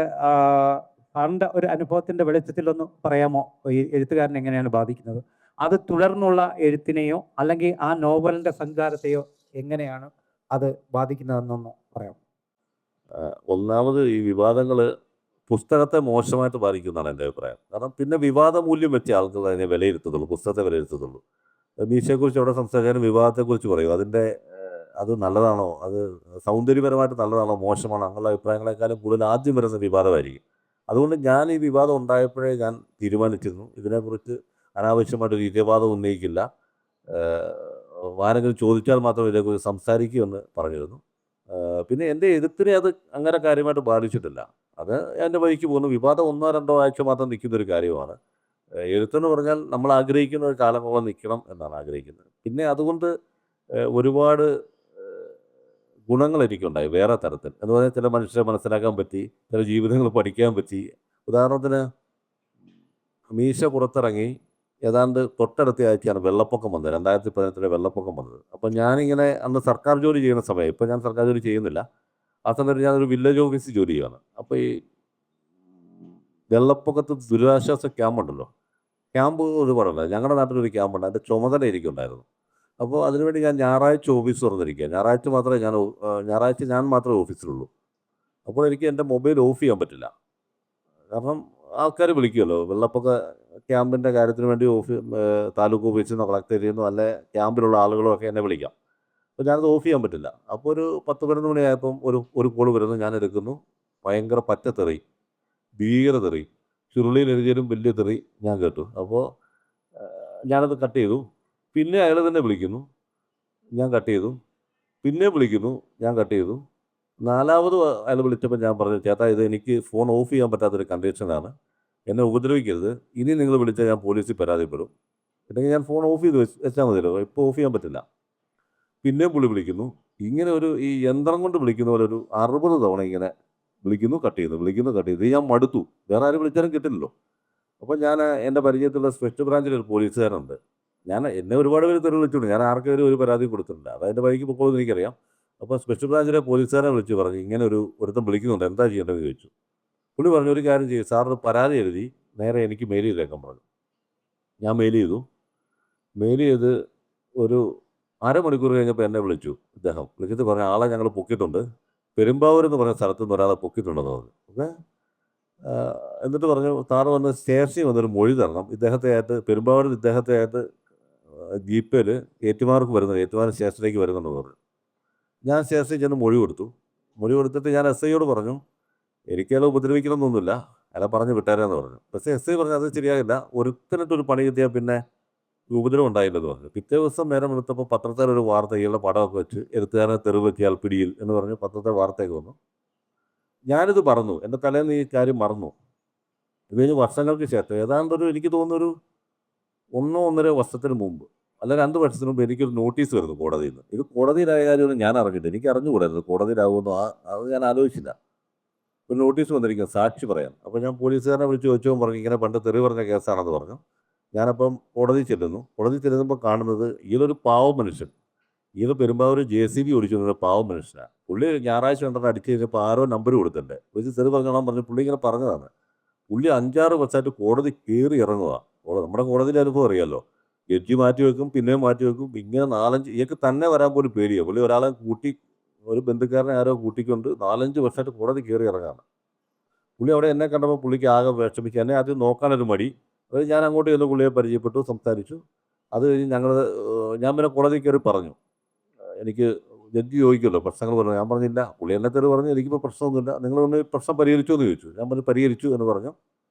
സാറിൻ്റെ ഒരു അനുഭവത്തിൻ്റെ വെളിച്ചത്തിലൊന്ന് പറയാമോ? ഈ എഴുത്തുകാരനെ എങ്ങനെയാണ് ബാധിക്കുന്നത്? അത് തുടർന്നുള്ള എഴുത്തിനെയോ അല്ലെങ്കിൽ ആ നോവലിൻ്റെ സഞ്ചാരത്തെയോ എങ്ങനെയാണ് അത് ബാധിക്കുന്നതെന്നൊന്ന് പറയാം. ഒന്നാമത് ഈ വിവാദങ്ങൾ പുസ്തകത്തെ മോശമായിട്ട് ബാധിക്കുന്നതാണ് എൻ്റെ അഭിപ്രായം. കാരണം പിന്നെ വിവാദ മൂല്യം വെച്ച് ആൾക്കാർ അതിനെ വിലയിരുത്തത്തുള്ളൂ, പുസ്തകത്തെ വിലയിരുത്തത്തുള്ളൂ. മീശയെക്കുറിച്ച് അവിടെ സംസാരിക്കാനും വിവാദത്തെക്കുറിച്ച് പറയും. അത് നല്ലതാണോ, അത് സൗന്ദര്യപരമായിട്ട് നല്ലതാണോ മോശമാണോ, അങ്ങനെയുള്ള അഭിപ്രായങ്ങളെക്കാളും കൂടുതൽ ആദ്യം വരുന്ന വിവാദമായിരിക്കും. അതുകൊണ്ട് ഞാൻ ഈ വിവാദം ഉണ്ടായപ്പോഴേ ഞാൻ തീരുമാനിച്ചിരുന്നു ഇതിനെക്കുറിച്ച് അനാവശ്യമായിട്ടൊരു ഇരുവാദം ഉന്നയിക്കില്ല, ആരെങ്കിലും ചോദിച്ചാൽ മാത്രം ഇതേക്കുറിച്ച് സംസാരിക്കുമെന്ന് പറഞ്ഞിരുന്നു. പിന്നെ എൻ്റെ എഴുത്തിനെ അത് അങ്ങനെ കാര്യമായിട്ട് ബാധിച്ചിട്ടില്ല. അത് എൻ്റെ വഴിക്ക് പോകുന്നു. വിവാദം 1-2 ആഴ്ച മാത്രം നിൽക്കുന്നൊരു കാര്യമാണ്. എഴുത്തെന്ന് പറഞ്ഞാൽ നമ്മൾ ആഗ്രഹിക്കുന്ന ഒരു കാലമോളം നിൽക്കണം എന്നാണ് ആഗ്രഹിക്കുന്നത്. പിന്നെ അതുകൊണ്ട് ഒരുപാട് ഗുണങ്ങൾ എനിക്കുണ്ടായി വേറെ തരത്തിൽ. അതുപോലെ ചില മനുഷ്യരെ മനസ്സിലാക്കാൻ പറ്റി, ചില ജീവിതങ്ങൾ പഠിക്കാൻ പറ്റി. ഉദാഹരണത്തിന് മീശ പുറത്തിറങ്ങി ഏതാണ്ട് തൊട്ടടുത്ത ആഴ്ചയാണ് വെള്ളപ്പൊക്കം വന്നത്. 2018 വെള്ളപ്പൊക്കം വന്നത്. അപ്പം ഞാനിങ്ങനെ അന്ന് സർക്കാർ ജോലി ചെയ്യുന്ന സമയം, ഇപ്പം ഞാൻ സർക്കാർ ജോലി ചെയ്യുന്നില്ല. ആ സമയത്ത് ഞാനൊരു വില്ലേജ് ഓഫീസിൽ ജോലി ചെയ്യുകയാണ്. അപ്പോൾ ഈ വെള്ളപ്പൊക്കത്ത് ദുരിതാശ്വാസ ക്യാമ്പുണ്ടല്ലോ, ക്യാമ്പ് ഒരുപാടുണ്ട്. ഞങ്ങളുടെ നാട്ടിലൊരു ക്യാമ്പുണ്ട്, അതിൻ്റെ ചുമതല എനിക്കുണ്ടായിരുന്നു. അപ്പോൾ അതിനുവേണ്ടി ഞാൻ ഞായറാഴ്ച ഓഫീസ് തുറന്നിരിക്കുക. ഞായറാഴ്ച ഞാൻ മാത്രമേ ഓഫീസിലുള്ളൂ. അപ്പോൾ എനിക്ക് എൻ്റെ മൊബൈൽ ഓഫ് ചെയ്യാൻ പറ്റില്ല. കാരണം ആൾക്കാർ വിളിക്കുമല്ലോ, വെള്ളപ്പൊക്ക ക്യാമ്പിൻ്റെ കാര്യത്തിന് വേണ്ടി താലൂക്ക് ഓഫീസിൽ നിന്നോ കളക്ടറേറ്റിൽ നിന്നോ അല്ലെ ക്യാമ്പിലുള്ള ആളുകളോ ഒക്കെ എന്നെ വിളിക്കാം. അപ്പോൾ ഞാനത് ഓഫ് ചെയ്യാൻ പറ്റില്ല. അപ്പോൾ ഒരു 10-11 മണിയായപ്പം ഒരു കോൾ വരുന്നു, ഞാൻ എടുക്കുന്നു. ഭയങ്കര പച്ചത്തെറി, ഭീകരതെറി, ചുരുളിയിലെഴുതിയാലും വലിയ തെറി ഞാൻ കേട്ടു. അപ്പോൾ ഞാനത് കട്ട് ചെയ്തു. പിന്നെ അയാൾ തന്നെ വിളിക്കുന്നു, ഞാൻ കട്ട് ചെയ്തു. പിന്നെ വിളിക്കുന്നു, ഞാൻ കട്ട് ചെയ്തു. 4ാമത് അയാൾ വിളിച്ചപ്പോൾ ഞാൻ പറഞ്ഞു, ചേട്ടാ ഇത് എനിക്ക് ഫോൺ ഓഫ് ചെയ്യാൻ പറ്റാത്തൊരു കണ്ടീഷനാണ്, എന്നെ ഉപദ്രവിക്കരുത്. ഇനി നിങ്ങൾ വിളിച്ചാൽ ഞാൻ പോലീസിൽ പരാതിപ്പെടും. അല്ലെങ്കിൽ ഞാൻ ഫോൺ ഓഫ് ചെയ്ത് വെച്ചാൽ മതിയല്ലോ, ഇപ്പോൾ ഓഫ് ചെയ്യാൻ പറ്റില്ല. പിന്നെയും പുള്ളി വിളിക്കുന്നു. ഇങ്ങനെ ഈ യന്ത്രം കൊണ്ട് വിളിക്കുന്ന പോലെ ഒരു 60 തവണ ഇങ്ങനെ വിളിക്കുന്നു, കട്ട് ചെയ്യുന്നു, വിളിക്കുന്നു, കട്ട് ചെയ്യുന്നു. ഇത് ഞാൻ മടുത്തു. വേറെ ആരും വിളിച്ചാലും കിട്ടില്ലല്ലോ. അപ്പോൾ ഞാൻ എൻ്റെ പരിചയത്തിലുള്ള സ്പെഷ്യൽ ബ്രാഞ്ചിലൊരു പോലീസുകാരുണ്ട്. എന്നെ ഒരുപാട് പേര് തെറി വിളിച്ചിട്ടുണ്ട്. ഞാൻ ആർക്കെങ്കിലും ഒരു പരാതി കൊടുത്തിട്ടില്ല. അതെൻ്റെ വഴിക്ക് പൊക്കോളെന്ന് എനിക്കറിയാം. അപ്പോൾ സ്പെഷ്യൽ ബ്രാഞ്ചിലെ പോലീസുകാരെ വിളിച്ച് പറഞ്ഞു, ഇങ്ങനെ ഒരുത്തൻ വിളിക്കുന്നുണ്ട്, എന്താ ചെയ്യേണ്ടതെന്ന് ചോദിച്ചു. പുള്ളി പറഞ്ഞു, ഒരു കാര്യം ചെയ്യും സാറിന് പരാതി എഴുതി നേരെ എനിക്ക് മെയിൽ ചെയ്തേക്കാൻ പറഞ്ഞു. ഞാൻ മെയിൽ ചെയ്ത് ഒരു അരമണിക്കൂർ കഴിഞ്ഞപ്പോൾ എന്നെ വിളിച്ചു. ഇദ്ദേഹം വിളിച്ചിട്ട് പറഞ്ഞ ആളെ ഞങ്ങൾ പൊക്കിയിട്ടുണ്ട്, പെരുമ്പാവൂർ എന്ന് പറഞ്ഞ സ്ഥലത്ത് നിന്ന് ഒരാളെ പൊക്കിയിട്ടുണ്ടെന്ന് പറഞ്ഞു. ഓക്കെ. എന്നിട്ട് പറഞ്ഞു, സാറ് വന്ന് സ്റ്റേഷനിൽ വന്നൊരു മൊഴി തരണം, പെരുമ്പാവൂരിൽ ഇദ്ദേഹത്തെ ആയിട്ട് ജീപ്പയിൽ ഏറ്റുമാനൂർ സ്റ്റേഷനിലേക്ക് വരുന്നുണ്ടെന്ന് പറഞ്ഞു. ഞാൻ സ്റ്റേഷനിൽ ചെന്ന് മൊഴി കൊടുത്തിട്ട് ഞാൻ എസ് ഐയോട് പറഞ്ഞു, എനിക്കയാളെ ഉപദ്രവിക്കണമെന്നൊന്നുമില്ല, അയാളെ പറഞ്ഞ് വിട്ടേരാന്ന് പറഞ്ഞു. പക്ഷേ എസ് ഐ പറഞ്ഞു, അത് ശരിയാകില്ല, ഒരുത്തനിട്ടൊരു പണി കിട്ടിയാൽ പിന്നെ ഉപദ്രവം ഉണ്ടായില്ലെന്ന് പറഞ്ഞു. പിറ്റേ ദിവസം നേരം എടുത്തപ്പോൾ പത്രത്തിലൊരു വാർത്ത, ഇയാളുടെ പടമൊക്കെ വെച്ച് എഴുത്തുകാരനെ തെറിവെക്കിയാൽ പിടിയിൽ എന്ന് പറഞ്ഞ് പത്രത്തെ വാർത്തയൊക്കെ വന്നു. ഞാനിത് മറന്നു, എൻ്റെ തലേന്ന് ഈ കാര്യം മറന്നു. ഇത് കഴിഞ്ഞ് വർഷങ്ങൾക്ക് ശേഷം എനിക്ക് തോന്നുന്നൊരു 1-1.5 വർഷത്തിന് മുമ്പ് അല്ല 2 വർഷത്തിന് മുമ്പ് എനിക്കൊരു നോട്ടീസ് വരുന്നു കോടതിയിൽ നിന്ന്. ഇത് കോടതിയിലായ കാര്യമൊന്നും ഞാൻ അറിഞ്ഞില്ല, എനിക്ക് അറിഞ്ഞുകൂടായിരുന്നു കോടതിയിലാവുമെന്നോ. അത് ഞാൻ ആലോചിച്ചില്ല. ഒരു നോട്ടീസ് വന്നിരിക്കും സാക്ഷി പറയാൻ. അപ്പോൾ ഞാൻ പോലീസുകാരനെ വിളിച്ച് ചോദിച്ചപ്പോൾ പറഞ്ഞു, ഇങ്ങനെ പണ്ട് തെറി പറഞ്ഞ കേസാണെന്ന് പറഞ്ഞു. ഞാനപ്പം കോടതി ചെല്ലുമ്പോൾ കാണുന്നത് ഇതൊരു പാവം മനുഷ്യൻ, ഇത് പെരുമ്പാവൂർ JCB ഓടിച്ചു പാവം മനുഷ്യനാണ്. പുള്ളി ഞായറാഴ്ച കണ്ടെന്ന് അടിച്ച് കഴിഞ്ഞപ്പോൾ ആരോ നമ്പർ കൊടുത്തിട്ടുണ്ട്, ഒരു തെറി പറഞ്ഞോളാൻ പറഞ്ഞു. പുള്ളി ഇങ്ങനെ പറഞ്ഞതാണ്. പുള്ളി 5-6 വർഷമായിട്ട് കോടതി കയറി ഇറങ്ങുക. നമ്മുടെ കോടതിയിലെ അനുഭവം അറിയാമല്ലോ, ജഡ്ജി മാറ്റി വെക്കും, പിന്നെയും മാറ്റി വെക്കും. ഇങ്ങനെ 4-5 ഇയൊക്കെ തന്നെ വരാൻ പോലും പേടിയാണ്. പുള്ളി ഒരാളെ ഒരു ബന്ധുക്കാരനെ ആരോ കൂട്ടിക്കൊണ്ട് 4-5 വർഷമായിട്ട് കോടതി കയറി ഇറങ്ങാണ്. പുള്ളി അവിടെ എന്നെ കണ്ടപ്പോൾ പുള്ളിക്ക് ആകെ വിഷമിച്ച്, എന്നെ ആദ്യം നോക്കാനൊരു മടി. അത് ഞാൻ അങ്ങോട്ട് ചെന്ന് പുള്ളിയെ പരിചയപ്പെട്ടു, സംസാരിച്ചു. അത് കഴിഞ്ഞ് ഞാൻ പിന്നെ കോടതി കയറി പറഞ്ഞു, എനിക്ക് ജഡ്ജി ചോദിക്കുമല്ലോ പ്രശ്നങ്ങൾ പറഞ്ഞു. ഞാൻ പറഞ്ഞില്ല, പുള്ളി എന്നെ തെറി പറഞ്ഞു, എനിക്കിപ്പോൾ പ്രശ്നമൊന്നുമില്ല, നിങ്ങളൊന്ന് പ്രശ്നം പരിഹരിച്ചോ എന്ന് ചോദിച്ചു. ഞാൻ പറഞ്ഞു പരിഹരിച്ചു എന്ന് പറഞ്ഞു.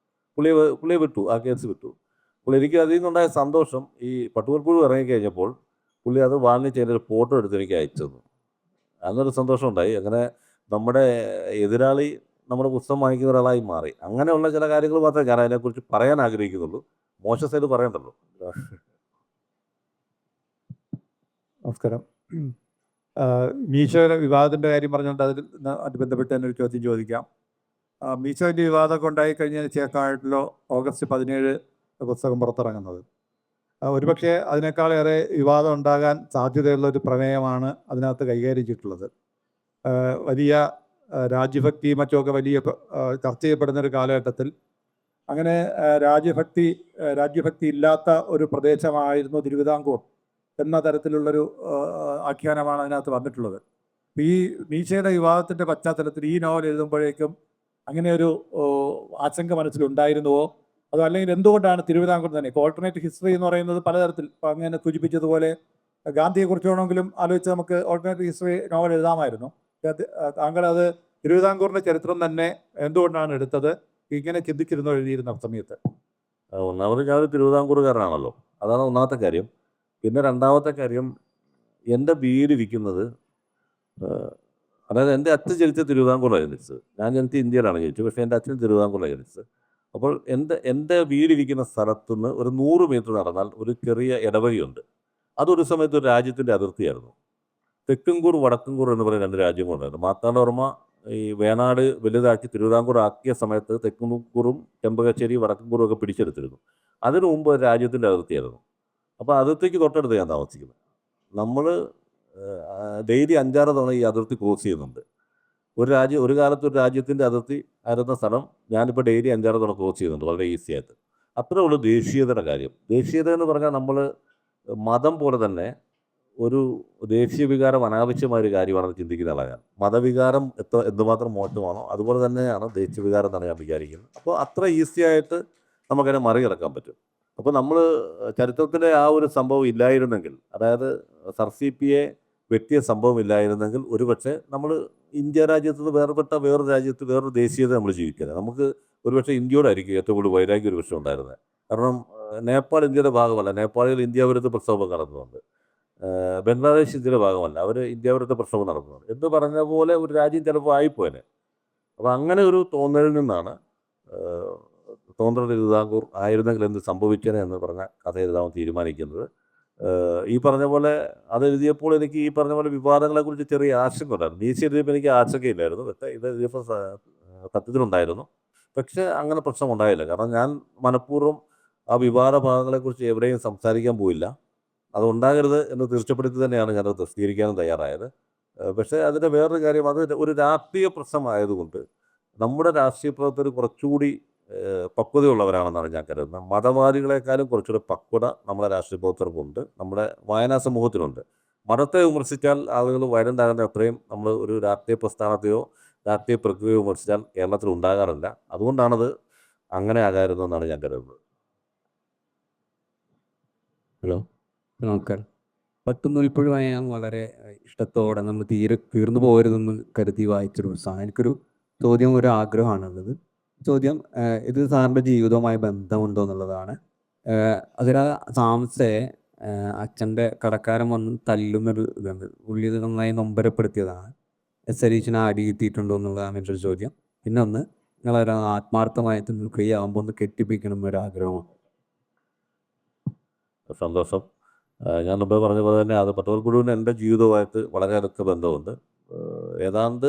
പുള്ളിയെ വിട്ടു, ആ കേസ് വിട്ടു. എനിക്ക് അതിൽ നിന്നുണ്ടായ സന്തോഷം, ഈ പട്ടുവൽപ്പുഴ ഇറങ്ങിക്കഴിഞ്ഞപ്പോൾ പുള്ളി അത് വാങ്ങിച്ചതിൻ്റെ ഒരു ഫോട്ടോ എടുത്ത് എനിക്ക് അയച്ചു തന്നു. അന്നൊരു സന്തോഷം ഉണ്ടായി. അങ്ങനെ നമ്മുടെ എതിരാളി നമ്മുടെ പുസ്തകം വാങ്ങിക്കുന്ന ഒരാളായി മാറി. അങ്ങനെയുള്ള ചില കാര്യങ്ങൾ മാത്രമേ ഞാൻ അതിനെക്കുറിച്ച് പറയാൻ ആഗ്രഹിക്കുന്നുള്ളൂ. മോശം സൈഡ് പറയണ്ടല്ലോ. നമസ്കാരം. മീശോയുടെ വിവാദത്തിൻ്റെ കാര്യം പറഞ്ഞുകൊണ്ട് അത് ബന്ധപ്പെട്ട് തന്നെ ഒരു ചോദ്യം ചോദിക്കാം. മീശോൻ്റെ വിവാദമൊക്കെ ഉണ്ടായി കഴിഞ്ഞതിന് ശേഷമായിട്ടല്ലോ ഓഗസ്റ്റ് 17 പുസ്തകം പുറത്തിറങ്ങുന്നത്. ഒരുപക്ഷെ അതിനേക്കാളേറെ വിവാദം ഉണ്ടാകാൻ സാധ്യതയുള്ള ഒരു പ്രമേയമാണ് അതിനകത്ത് കൈകാര്യം ചെയ്തിട്ടുള്ളത്. വലിയ രാജ്യഭക്തി മറ്റുമൊക്കെ വലിയ ചർച്ച ചെയ്യപ്പെടുന്ന ഒരു കാലഘട്ടത്തിൽ അങ്ങനെ രാജ്യഭക്തി ഇല്ലാത്ത ഒരു പ്രദേശമായിരുന്നു തിരുവിതാംകൂർ എന്ന തരത്തിലുള്ളൊരു ആഖ്യാനമാണ് അതിനകത്ത് വന്നിട്ടുള്ളത്. ഈ മീശയുടെ വിവാദത്തിൻ്റെ പശ്ചാത്തലത്തിൽ ഈ നോവൽ എഴുതുമ്പോഴേക്കും അങ്ങനെ ഒരു ആശങ്ക മനസ്സിലുണ്ടായിരുന്നുവോ? അതോ അല്ലെങ്കിൽ എന്തുകൊണ്ടാണ് തിരുവിതാംകൂർ തന്നെ? ഓൾട്ടർനേറ്റ് ഹിസ്റ്ററി എന്ന് പറയുന്നത് പലതരത്തിൽ, അങ്ങനെ സൂചിപ്പിച്ചതുപോലെ ഗാന്ധിയെക്കുറിച്ച് വേണമെങ്കിലും ആലോചിച്ച് നമുക്ക് ഓൾട്ടർനേറ്റ് ഹിസ്റ്ററി നോവൽ എഴുതാമായിരുന്നു. താങ്കൾ അത് തിരുവിതാംകൂറിൻ്റെ ചരിത്രം തന്നെ എന്തുകൊണ്ടാണ് എടുത്തത്? ഇങ്ങനെ ചിന്തിച്ചിരുന്നോ എഴുതിയിരുന്ന സമയത്ത്? ഒന്നാമത് ഞാനൊരു തിരുവിതാംകൂറുകാരനാണല്ലോ, അതാണ് ഒന്നാമത്തെ കാര്യം. പിന്നെ രണ്ടാമത്തെ കാര്യം, എൻ്റെ വീടിരിക്കുന്നത്, അതായത് എൻ്റെ അച്ഛൻ ജനിച്ച തിരുവിതാംകൂറിലാണ് ജനിച്ചത്. ഞാൻ ജനിച്ച ഇന്ത്യയിലാണ് ജനിച്ചത്, പക്ഷേ എൻ്റെ അച്ഛൻ തിരുവിതാംകൂറിലാണ് ജനിച്ചത്. അപ്പോൾ എൻ്റെ വീടിരിക്കുന്ന സ്ഥലത്തുനിന്ന് ഒരു 100 മീറ്റർ നടന്നാൽ ഒരു ചെറിയ ഇടവഴിയുണ്ട്. അതൊരു സമയത്ത് ഒരു രാജ്യത്തിൻ്റെ അതിർത്തിയായിരുന്നു. തെക്കുംകൂർ വടക്കുംകൂർ എന്ന് പറയുന്ന 2 രാജ്യങ്ങളുണ്ടായിരുന്നു. മാർത്താണ്ഡവർമ്മ ഈ വേണാട് വലുതാക്കി തിരുവിതാംകൂർ ആക്കിയ സമയത്ത് തെക്കുംകൂറും ചെമ്പകശ്ശേരി വടക്കുംകൂറും ഒക്കെ പിടിച്ചെടുത്തിരുന്നു. അതിനു മുമ്പ് ഒരു രാജ്യത്തിൻ്റെ അതിർത്തിയായിരുന്നു. അപ്പോൾ അതിർത്തിക്ക് തൊട്ടടുത്ത് ഞാൻ താമസിക്കുന്നത്. നമ്മൾ ഡെയിലി 5-6 തവണ ഈ അതിർത്തി ക്രോസ് ചെയ്യുന്നുണ്ട്. ഒരു കാലത്ത് ഒരു രാജ്യത്തിൻ്റെ അതിർത്തി ആയിരുന്ന സ്ഥലം ഞാനിപ്പോൾ ഡെയിലി 5-6 തവണ ക്രോസ് ചെയ്യുന്നുണ്ട് വളരെ ഈസി ആയിട്ട്. അത്രേ ഉള്ളൂ ദേശീയതയുടെ കാര്യം. ദേശീയത എന്ന് പറഞ്ഞാൽ നമ്മൾ മതം പോലെ തന്നെ ഒരു ദേശീയ വികാരം അനാവശ്യമായ ഒരു കാര്യമാണെന്ന് ചിന്തിക്കുന്ന ആളാണ് ഞാൻ. മതവികാരം എന്തുമാത്രം മോശമാണോ അതുപോലെ തന്നെയാണ് ദേശീയ വികാരം എന്നാണ് ഞാൻ വിചാരിക്കുന്നത്. അപ്പോൾ അത്ര ഈസി ആയിട്ട് നമുക്കതിനെ മറികടക്കാൻ പറ്റും. അപ്പോൾ നമ്മൾ ചരിത്രത്തിലെ ആ ഒരു സംഭവം ഇല്ലായിരുന്നെങ്കിൽ, അതായത് സർസിപിയെ വ്യക്തിയ സംഭവം ഇല്ലായിരുന്നെങ്കിൽ ഒരുപക്ഷെ നമ്മൾ ഇന്ത്യ രാജ്യത്ത് നിന്ന് വേർപെട്ട വേറൊരു രാജ്യത്ത് വേറൊരു ദേശീയത നമ്മൾ ജീവിക്കുന്നത്. നമുക്ക് ഒരുപക്ഷെ ഇന്ത്യയോടായിരിക്കും ഏറ്റവും കൂടുതൽ വൈരാഗ്യം ഒരു പക്ഷേ ഉണ്ടായിരുന്നത്. കാരണം നേപ്പാൾ ഇന്ത്യയുടെ ഭാഗമല്ല. നേപ്പാളിൽ ഇന്ത്യ വിരുദ്ധ പ്രക്ഷോഭം നടന്നുണ്ട്. ബംഗ്ലാദേശ് ഇന്ത്യയുടെ ഭാഗമല്ല. അവർ ഇന്ത്യ വിരുദ്ധ പ്രക്ഷോഭം നടത്തുന്നുണ്ട് എന്ന് പറഞ്ഞ പോലെ ഒരു രാജ്യം ചിലപ്പോൾ ആയിപ്പോയനെ. അപ്പോൾ അങ്ങനെ ഒരു തോന്നലിൽ നിന്നാണ് സ്വതന്ത്ര തിരുവിതാംകൂർ ആയിരുന്നെങ്കിൽ എന്ത് സംഭവിച്ചേനെ എന്ന് പറഞ്ഞ കഥ എഴുതാൻ തീരുമാനിക്കുന്നത്. ഈ പറഞ്ഞ പോലെ അതെഴുതിയപ്പോൾ എനിക്ക് ഈ പറഞ്ഞ പോലെ വിവാദങ്ങളെക്കുറിച്ച് ചെറിയ ആശങ്ക ഉണ്ടായിരുന്നു. നീച്ച് എഴുതിയപ്പോൾ എനിക്ക് ആശങ്കയില്ലായിരുന്നു. പക്ഷേ ഇത് എഴുതിയപ്പോൾ സത്യത്തിലുണ്ടായിരുന്നു. പക്ഷേ അങ്ങനെ പ്രശ്നം ഉണ്ടായില്ല. കാരണം ഞാൻ മനഃപൂർവ്വം ആ വിവാദ ഭാഗങ്ങളെക്കുറിച്ച് എവിടെയും സംസാരിക്കാൻ പോയില്ല. അതുണ്ടാകരുത് എന്ന് തീർച്ചപ്പെടുത്തി തന്നെയാണ് ഞാനത് പ്രസിദ്ധീകരിക്കാനും തയ്യാറായത്. പക്ഷേ അതിൻ്റെ വേറൊരു കാര്യം, അത് ഒരു രാഷ്ട്രീയ പ്രശ്നമായതുകൊണ്ട് നമ്മുടെ രാഷ്ട്രീയ പ്രവർത്തകർ കുറച്ചുകൂടി പക്വതയുള്ളവരാണെന്നാണ് ഞാൻ കരുതുന്നത്. മതവാദികളെക്കാളും കുറച്ചുകൂടി പക്വത നമ്മുടെ രാഷ്ട്രീയ പ്രവർത്തകർക്കുണ്ട്, നമ്മുടെ വായനാ സമൂഹത്തിനുണ്ട്. മതത്തെ വിമർശിച്ചാൽ ആളുകൾ വയലൻ്റ് ആകുന്ന അത്രയും നമ്മൾ ഒരു രാഷ്ട്രീയ പ്രസ്ഥാനത്തെയോ രാഷ്ട്രീയ പ്രക്രിയയോ വിമർശിച്ചാൽ കേരളത്തിൽ ഉണ്ടാകാറില്ല. അതുകൊണ്ടാണത് അങ്ങനെ ആകാരുന്നതെന്നാണ് ഞാൻ കരുതുന്നത്. ഹലോ, നമസ്കാരം. പട്ടുനൂൽപ്പുഴുവായി ഞാൻ വളരെ ഇഷ്ടത്തോടെ നമ്മൾ തീർന്നു പോകരുതെന്ന് കരുതി വായിച്ചൊരു പുസ്തകമാണ്. എനിക്കൊരു ചോദ്യം, ഒരു ആഗ്രഹമാണുള്ളത്. ചോദ്യം, ഇത് സാറിൻ്റെ ജീവിതവുമായി ബന്ധമുണ്ടോ എന്നുള്ളതാണ്. അതിൽ താമസയെ അച്ഛൻ്റെ കടക്കാരൻ വന്ന് തല്ലുന്നൊരു ഇതുണ്ട്. പുള്ളി ഇത് നന്നായി നൊമ്പരപ്പെടുത്തിയതാണ്. സരീഷിനെ അടി കിട്ടിയിട്ടുണ്ടോ എന്നുള്ളതാണ് എൻ്റെ ഒരു ചോദ്യം. പിന്നെ ഒന്ന്, നിങ്ങളൊരു ആത്മാർത്ഥമായിട്ട് ഫ്രീ ആകുമ്പോൾ ഒന്ന് കെട്ടിപ്പിക്കണം എന്നൊരാഗ്രഹമാണ്. സന്തോഷം. ഞാൻ മുമ്പേ പറഞ്ഞ പോലെ തന്നെ അത് പട്ടുനൂൽപ്പുഴുവിന് എൻ്റെ ജീവിതവുമായിട്ട് വളരെ അടുത്ത ബന്ധമുണ്ട്. ഏതാണ്ട്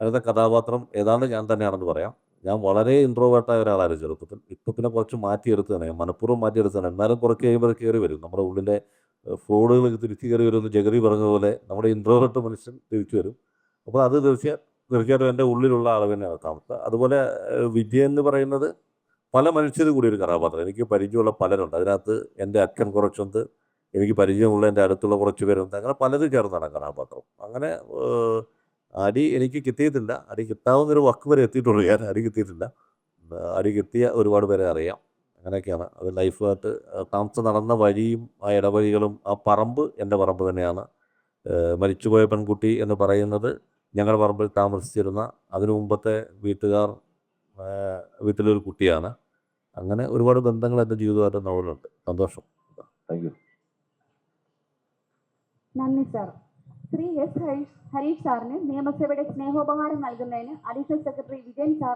അതിൻ്റെ കഥാപാത്രം ഏതാണ്ട് ഞാൻ തന്നെയാണെന്ന് പറയാം. ഞാൻ വളരെ ഇൻട്രോവേർട്ടായ ഒരാളായിരുന്നു ചെറുപ്പത്തിൽ. ഇപ്പോൾ പിന്നെ കുറച്ച് മാറ്റിയെടുത്തതാണ്, മനഃപൂർവ്വം മാറ്റിയെടുത്തതാണ്. എന്നാലും കുറച്ച് കഴിയുമ്പോൾ കയറി വരും. നമ്മുടെ ഉള്ളിലെ ഫ്രോഡുകൾ തിരിച്ചു കയറി വരുമെന്ന് ജഗതി പറഞ്ഞ പോലെ നമ്മുടെ ഇൻട്രോവേർട്ട് മനുഷ്യൻ തിരിച്ചു വരും. അപ്പോൾ അത് തീർച്ചയായിട്ടും എൻ്റെ ഉള്ളിലുള്ള ആൾ തന്നെയാണ് താമസം. അതുപോലെ വിജയൻ എന്ന് പറയുന്നത് പല മനുഷ്യരും കൂടി ഒരു കഥാപാത്രം. എനിക്ക് പരിചയമുള്ള പലരുണ്ട്. അതിനകത്ത് എൻ്റെ അക്കൻ കുറച്ചുണ്ട്, എനിക്ക് പരിചയമുള്ള എൻ്റെ അടുത്തുള്ള കുറച്ച് പേരുണ്ട്. അങ്ങനെ പലതും ചേർന്നാണ് കഥാപാത്രം. അങ്ങനെ അടി എനിക്ക് കിട്ടിയിട്ടില്ല. അടി കിട്ടാവുന്നൊരു വക്ക് വരെ എത്തിയിട്ടുള്ളൂ. ഞാൻ അടി കിട്ടിയിട്ടില്ല. അടി കിട്ടിയ ഒരുപാട് പേരെ അറിയാം. അങ്ങനെയൊക്കെയാണ് അത്. ലൈഫായിട്ട് താമസം നടന്ന വഴിയും ആ ഇടവഴികളും ആ പറമ്പ് എൻ്റെ പറമ്പ് തന്നെയാണ്. മരിച്ചുപോയ പെൺകുട്ടി എന്ന് പറയുന്നത് ഞങ്ങളുടെ പറമ്പിൽ താമസിച്ചിരുന്ന അതിനു മുമ്പത്തെ വീട്ടിലൊരു കുട്ടിയാണ്. അങ്ങനെ ഒരുപാട് ബന്ധങ്ങൾ എൻ്റെ ജീവിതമായിട്ട് നോവലുണ്ട്. സന്തോഷം. Thank you. നന്ദി സാർ. ശ്രീ എസ് ഹരീഷ് സാറിന് നിയമസഭയുടെ സ്നേഹോപഹാരം നൽകുന്നതിന് അഡീഷണൽ സെക്രട്ടറി വിജയൻ സാർ